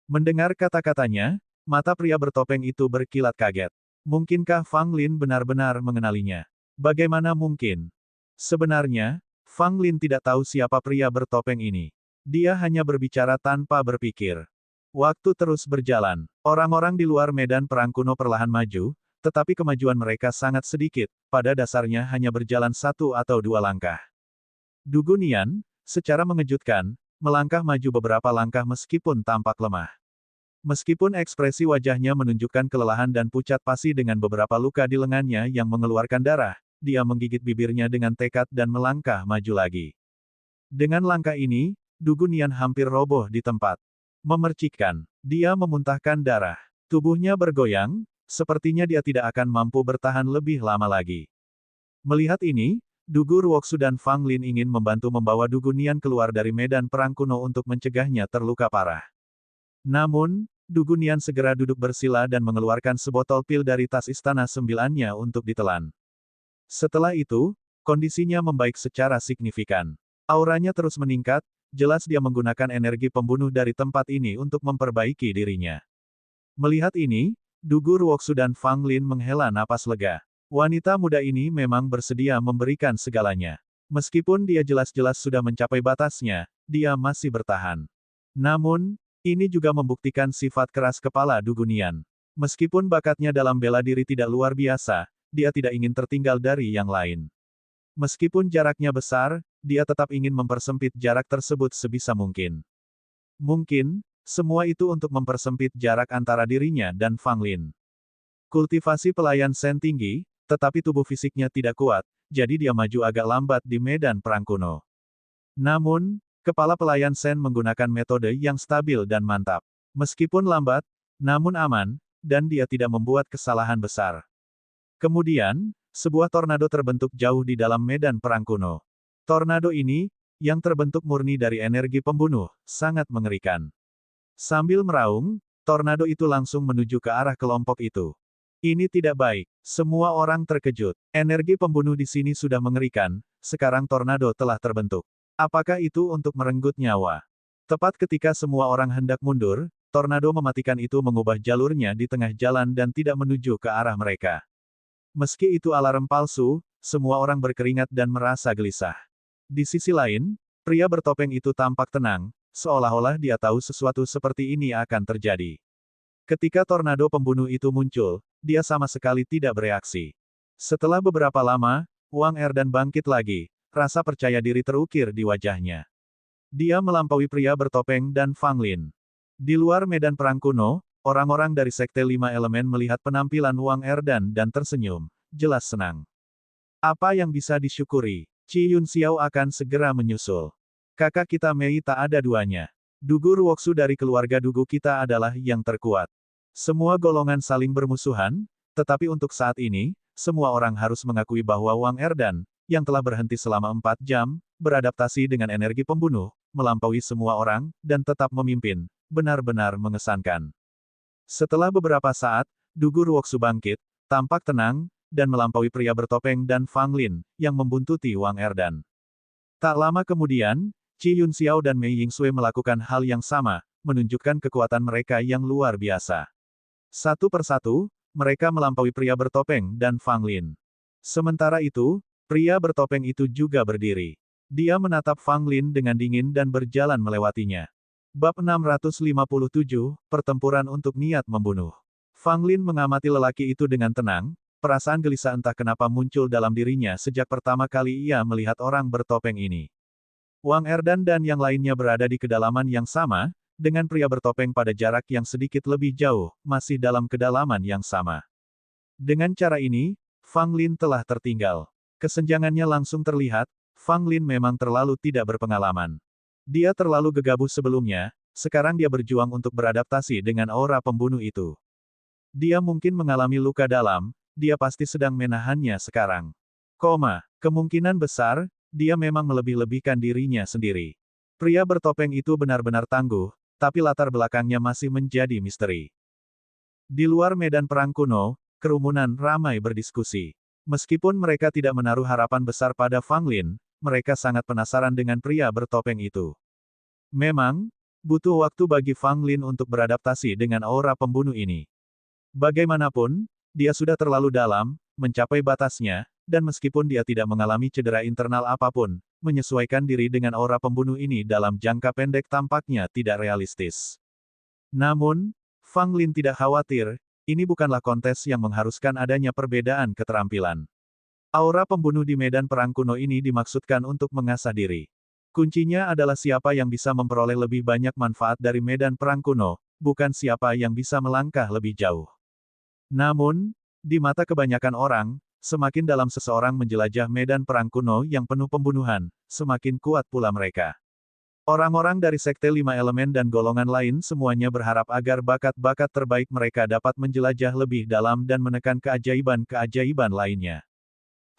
Speaker 1: Mendengar kata-katanya, mata pria bertopeng itu berkilat kaget. Mungkinkah Fang Lin benar-benar mengenalinya? Bagaimana mungkin? Sebenarnya, Fang Lin tidak tahu siapa pria bertopeng ini. Dia hanya berbicara tanpa berpikir. Waktu terus berjalan. Orang-orang di luar medan perang kuno perlahan maju, tetapi kemajuan mereka sangat sedikit, pada dasarnya hanya berjalan 1 atau 2 langkah. Du Gunian, secara mengejutkan, melangkah maju beberapa langkah meskipun tampak lemah. Meskipun ekspresi wajahnya menunjukkan kelelahan dan pucat pasi dengan beberapa luka di lengannya yang mengeluarkan darah, dia menggigit bibirnya dengan tekad dan melangkah maju lagi. Dengan langkah ini, Du Gunian hampir roboh di tempat. Memercikkan. Dia memuntahkan darah. Tubuhnya bergoyang, sepertinya dia tidak akan mampu bertahan lebih lama lagi. Melihat ini, Du Guruoksu dan Fang Lin ingin membantu membawa Du Gunian keluar dari medan perang kuno untuk mencegahnya terluka parah. Namun, Du Gunian segera duduk bersila dan mengeluarkan sebotol pil dari tas istana sembilannya untuk ditelan. Setelah itu, kondisinya membaik secara signifikan. Auranya terus meningkat, jelas dia menggunakan energi pembunuh dari tempat ini untuk memperbaiki dirinya. Melihat ini, Du Guruoksu dan Fang Lin menghela napas lega. Wanita muda ini memang bersedia memberikan segalanya. Meskipun dia jelas-jelas sudah mencapai batasnya, dia masih bertahan. Namun, ini juga membuktikan sifat keras kepala Du Gunian. Meskipun bakatnya dalam bela diri tidak luar biasa, dia tidak ingin tertinggal dari yang lain. Meskipun jaraknya besar, dia tetap ingin mempersempit jarak tersebut sebisa mungkin. Mungkin, semua itu untuk mempersempit jarak antara dirinya dan Fang Lin. Kultivasi pelayan Sen tinggi, tetapi tubuh fisiknya tidak kuat, jadi dia maju agak lambat di medan perang kuno. Namun, kepala pelayan Sen menggunakan metode yang stabil dan mantap. Meskipun lambat, namun aman, dan dia tidak membuat kesalahan besar. Kemudian, sebuah tornado terbentuk jauh di dalam medan perang kuno. Tornado ini, yang terbentuk murni dari energi pembunuh, sangat mengerikan. Sambil meraung, tornado itu langsung menuju ke arah kelompok itu. Ini tidak baik. Semua orang terkejut. Energi pembunuh di sini sudah mengerikan, sekarang tornado telah terbentuk. Apakah itu untuk merenggut nyawa? Tepat ketika semua orang hendak mundur, tornado mematikan itu mengubah jalurnya di tengah jalan dan tidak menuju ke arah mereka. Meski itu alarm palsu, semua orang berkeringat dan merasa gelisah. Di sisi lain, pria bertopeng itu tampak tenang, seolah-olah dia tahu sesuatu seperti ini akan terjadi. Ketika tornado pembunuh itu muncul, dia sama sekali tidak bereaksi. Setelah beberapa lama, Wang Erdan bangkit lagi, rasa percaya diri terukir di wajahnya. Dia melampaui pria bertopeng dan Fang Lin. Di luar medan perang kuno, orang-orang dari Sekte Lima Elemen melihat penampilan Wang Erdan dan tersenyum, jelas senang. Apa yang bisa disyukuri? Qi Yun Xiao akan segera menyusul. Kakak kita Mei tak ada duanya. Dugu Ruoksu dari keluarga Dugu kita adalah yang terkuat. Semua golongan saling bermusuhan, tetapi untuk saat ini, semua orang harus mengakui bahwa Wang Erdan, yang telah berhenti selama 4 jam, beradaptasi dengan energi pembunuh, melampaui semua orang, dan tetap memimpin, benar-benar mengesankan. Setelah beberapa saat, Dugu Ruoksu bangkit, tampak tenang, dan melampaui pria bertopeng dan Fang Lin, yang membuntuti Wang Erdan. Tak lama kemudian, Qi Yun Xiao dan Mei Yingsui melakukan hal yang sama, menunjukkan kekuatan mereka yang luar biasa. Satu persatu, mereka melampaui pria bertopeng dan Fang Lin. Sementara itu, pria bertopeng itu juga berdiri. Dia menatap Fang Lin dengan dingin dan berjalan melewatinya. Bab 657, Pertempuran untuk Niat Membunuh. Fang Lin mengamati lelaki itu dengan tenang, perasaan gelisah entah kenapa muncul dalam dirinya sejak pertama kali ia melihat orang bertopeng ini. Wang Erdan dan yang lainnya berada di kedalaman yang sama, dengan pria bertopeng pada jarak yang sedikit lebih jauh, masih dalam kedalaman yang sama. Dengan cara ini, Fang Lin telah tertinggal. Kesenjangannya langsung terlihat, Fang Lin memang terlalu tidak berpengalaman. Dia terlalu gegabah sebelumnya, sekarang dia berjuang untuk beradaptasi dengan aura pembunuh itu. Dia mungkin mengalami luka dalam, dia pasti sedang menahannya sekarang. Kemungkinan besar, dia memang melebih-lebihkan dirinya sendiri. Pria bertopeng itu benar-benar tangguh, tapi latar belakangnya masih menjadi misteri. Di luar medan perang kuno, kerumunan ramai berdiskusi. Meskipun mereka tidak menaruh harapan besar pada Fang Lin, mereka sangat penasaran dengan pria bertopeng itu. Memang, butuh waktu bagi Fang Lin untuk beradaptasi dengan aura pembunuh ini. Bagaimanapun, dia sudah terlalu dalam, mencapai batasnya, dan meskipun dia tidak mengalami cedera internal apapun, menyesuaikan diri dengan aura pembunuh ini dalam jangka pendek tampaknya tidak realistis. Namun, Fang Lin tidak khawatir, ini bukanlah kontes yang mengharuskan adanya perbedaan keterampilan. Aura pembunuh di medan perang kuno ini dimaksudkan untuk mengasah diri. Kuncinya adalah siapa yang bisa memperoleh lebih banyak manfaat dari medan perang kuno, bukan siapa yang bisa melangkah lebih jauh. Namun, di mata kebanyakan orang, semakin dalam seseorang menjelajah medan perang kuno yang penuh pembunuhan, semakin kuat pula mereka. Orang-orang dari Sekte Lima Elemen dan golongan lain semuanya berharap agar bakat-bakat terbaik mereka dapat menjelajah lebih dalam dan menekan keajaiban-keajaiban lainnya.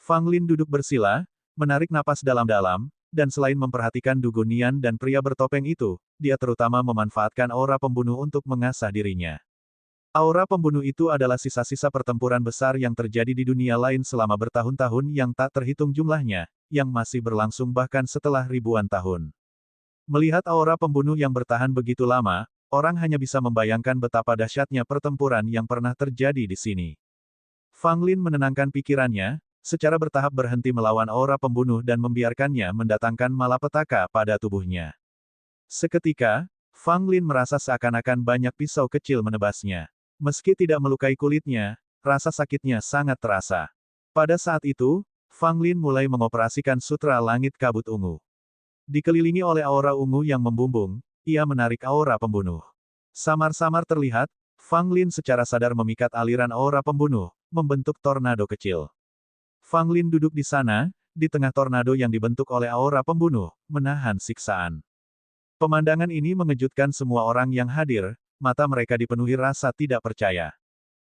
Speaker 1: Fang Lin duduk bersila, menarik napas dalam-dalam, dan selain memperhatikan Dugu Nian dan pria bertopeng itu, dia terutama memanfaatkan aura pembunuh untuk mengasah dirinya. Aura pembunuh itu adalah sisa-sisa pertempuran besar yang terjadi di dunia lain selama bertahun-tahun yang tak terhitung jumlahnya, yang masih berlangsung bahkan setelah ribuan tahun. Melihat aura pembunuh yang bertahan begitu lama, orang hanya bisa membayangkan betapa dahsyatnya pertempuran yang pernah terjadi di sini. Fang Lin menenangkan pikirannya, secara bertahap berhenti melawan aura pembunuh dan membiarkannya mendatangkan malapetaka pada tubuhnya. Seketika, Fang Lin merasa seakan-akan banyak pisau kecil menebasnya. Meski tidak melukai kulitnya, rasa sakitnya sangat terasa. Pada saat itu, Fang Lin mulai mengoperasikan sutra langit kabut ungu. Dikelilingi oleh aura ungu yang membumbung, ia menarik aura pembunuh. Samar-samar terlihat, Fang Lin secara sadar memikat aliran aura pembunuh, membentuk tornado kecil. Fang Lin duduk di sana, di tengah tornado yang dibentuk oleh aura pembunuh, menahan siksaan. Pemandangan ini mengejutkan semua orang yang hadir, mata mereka dipenuhi rasa tidak percaya.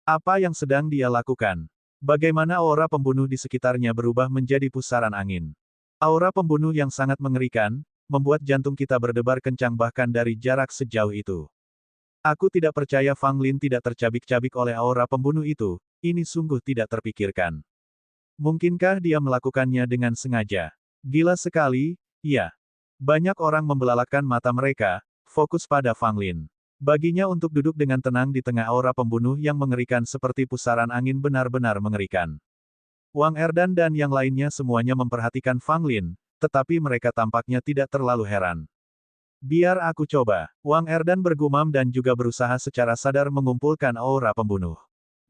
Speaker 1: Apa yang sedang dia lakukan? Bagaimana aura pembunuh di sekitarnya berubah menjadi pusaran angin? Aura pembunuh yang sangat mengerikan, membuat jantung kita berdebar kencang bahkan dari jarak sejauh itu. Aku tidak percaya Fang Lin tidak tercabik-cabik oleh aura pembunuh itu, Ini sungguh tidak terpikirkan. Mungkinkah dia melakukannya dengan sengaja? Gila sekali, ya. Banyak orang membelalakkan mata mereka, fokus pada Fang Lin. Baginya untuk duduk dengan tenang di tengah aura pembunuh yang mengerikan seperti pusaran angin benar-benar mengerikan. Wang Erdan dan yang lainnya semuanya memperhatikan Fang Lin, tetapi mereka tampaknya tidak terlalu heran. Biar aku coba. Wang Erdan bergumam dan juga berusaha secara sadar mengumpulkan aura pembunuh.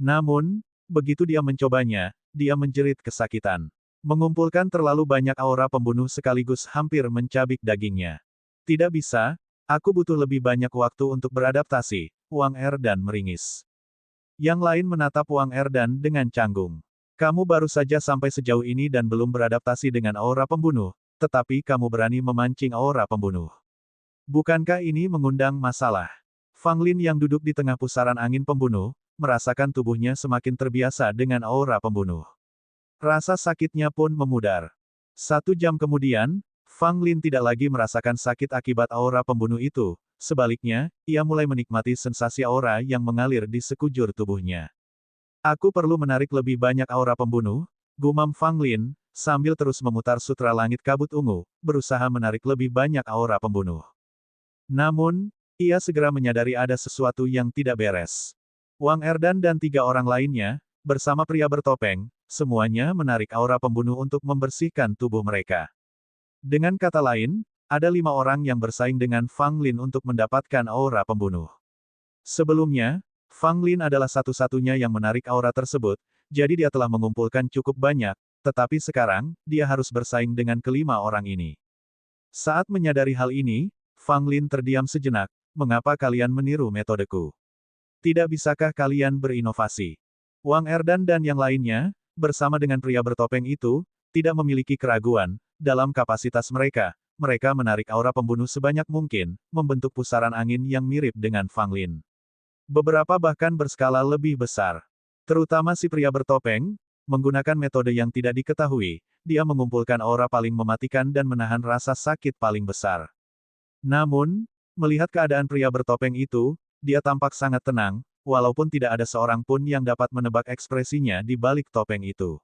Speaker 1: Namun, begitu dia mencobanya, dia menjerit kesakitan. Mengumpulkan terlalu banyak aura pembunuh sekaligus hampir mencabik dagingnya. Tidak bisa, aku butuh lebih banyak waktu untuk beradaptasi, Wang Erdan meringis. Yang lain menatap Wang Erdan dengan canggung. Kamu baru saja sampai sejauh ini dan belum beradaptasi dengan aura pembunuh, tetapi kamu berani memancing aura pembunuh. Bukankah ini mengundang masalah? Fang Lin yang duduk di tengah pusaran angin pembunuh, merasakan tubuhnya semakin terbiasa dengan aura pembunuh. Rasa sakitnya pun memudar. 1 jam kemudian, Fang Lin tidak lagi merasakan sakit akibat aura pembunuh itu, sebaliknya, ia mulai menikmati sensasi aura yang mengalir di sekujur tubuhnya. Aku perlu menarik lebih banyak aura pembunuh, gumam Fang Lin, sambil terus memutar sutra langit kabut ungu, berusaha menarik lebih banyak aura pembunuh. Namun, ia segera menyadari ada sesuatu yang tidak beres. Wang Erdan dan 3 orang lainnya, bersama pria bertopeng, semuanya menarik aura pembunuh untuk membersihkan tubuh mereka. Dengan kata lain, ada 5 orang yang bersaing dengan Fang Lin untuk mendapatkan aura pembunuh. Sebelumnya, Fang Lin adalah satu-satunya yang menarik aura tersebut, jadi dia telah mengumpulkan cukup banyak, tetapi sekarang, dia harus bersaing dengan kelima orang ini. Saat menyadari hal ini, Fang Lin terdiam sejenak, mengapa kalian meniru metodeku? Tidak bisakah kalian berinovasi? Wang Erdan dan yang lainnya, bersama dengan pria bertopeng itu, tidak memiliki keraguan, dalam kapasitas mereka, mereka menarik aura pembunuh sebanyak mungkin, membentuk pusaran angin yang mirip dengan Fang Lin. Beberapa bahkan berskala lebih besar. Terutama si pria bertopeng, menggunakan metode yang tidak diketahui, dia mengumpulkan aura paling mematikan dan menahan rasa sakit paling besar. Namun, melihat keadaan pria bertopeng itu, dia tampak sangat tenang, walaupun tidak ada seorang pun yang dapat menebak ekspresinya di balik topeng itu.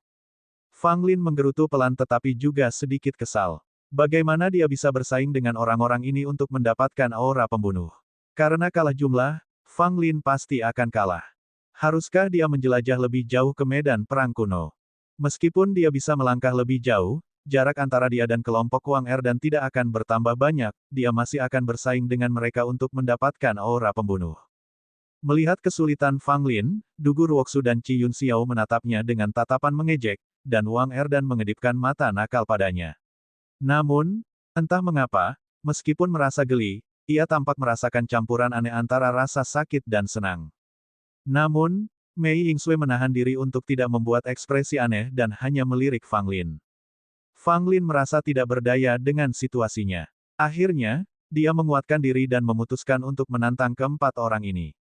Speaker 1: Fang Lin menggerutu pelan tetapi juga sedikit kesal. Bagaimana dia bisa bersaing dengan orang-orang ini untuk mendapatkan aura pembunuh? Karena kalah jumlah, Fang Lin pasti akan kalah. Haruskah dia menjelajah lebih jauh ke medan perang kuno? Meskipun dia bisa melangkah lebih jauh, jarak antara dia dan kelompok Wang Erdan tidak akan bertambah banyak, dia masih akan bersaing dengan mereka untuk mendapatkan aura pembunuh. Melihat kesulitan Fang Lin, Du Guruoksu dan Qi Yun Xiao menatapnya dengan tatapan mengejek, dan Wang Erdan mengedipkan mata nakal padanya. Namun, entah mengapa, meskipun merasa geli, ia tampak merasakan campuran aneh antara rasa sakit dan senang. Namun, Mei Yingsui menahan diri untuk tidak membuat ekspresi aneh dan hanya melirik Fang Lin. Fang Lin merasa tidak berdaya dengan situasinya. Akhirnya, dia menguatkan diri dan memutuskan untuk menantang keempat orang ini.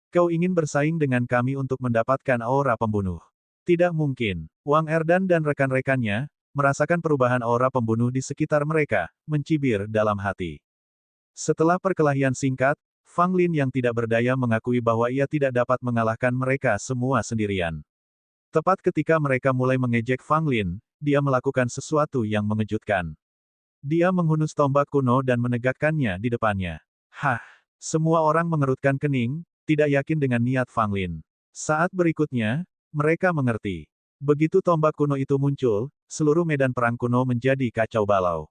Speaker 1: Kau ingin bersaing dengan kami untuk mendapatkan aura pembunuh? Tidak mungkin. Wang Erdan dan rekan-rekannya, merasakan perubahan aura pembunuh di sekitar mereka, mencibir dalam hati. Setelah perkelahian singkat, Fang Lin yang tidak berdaya mengakui bahwa ia tidak dapat mengalahkan mereka semua sendirian. Tepat ketika mereka mulai mengejek Fang Lin, dia melakukan sesuatu yang mengejutkan. Dia menghunus tombak kuno dan menegakkannya di depannya. Hah! Semua orang mengerutkan kening, tidak yakin dengan niat Fang Lin. Saat berikutnya, mereka mengerti. Begitu tombak kuno itu muncul, seluruh medan perang kuno menjadi kacau balau.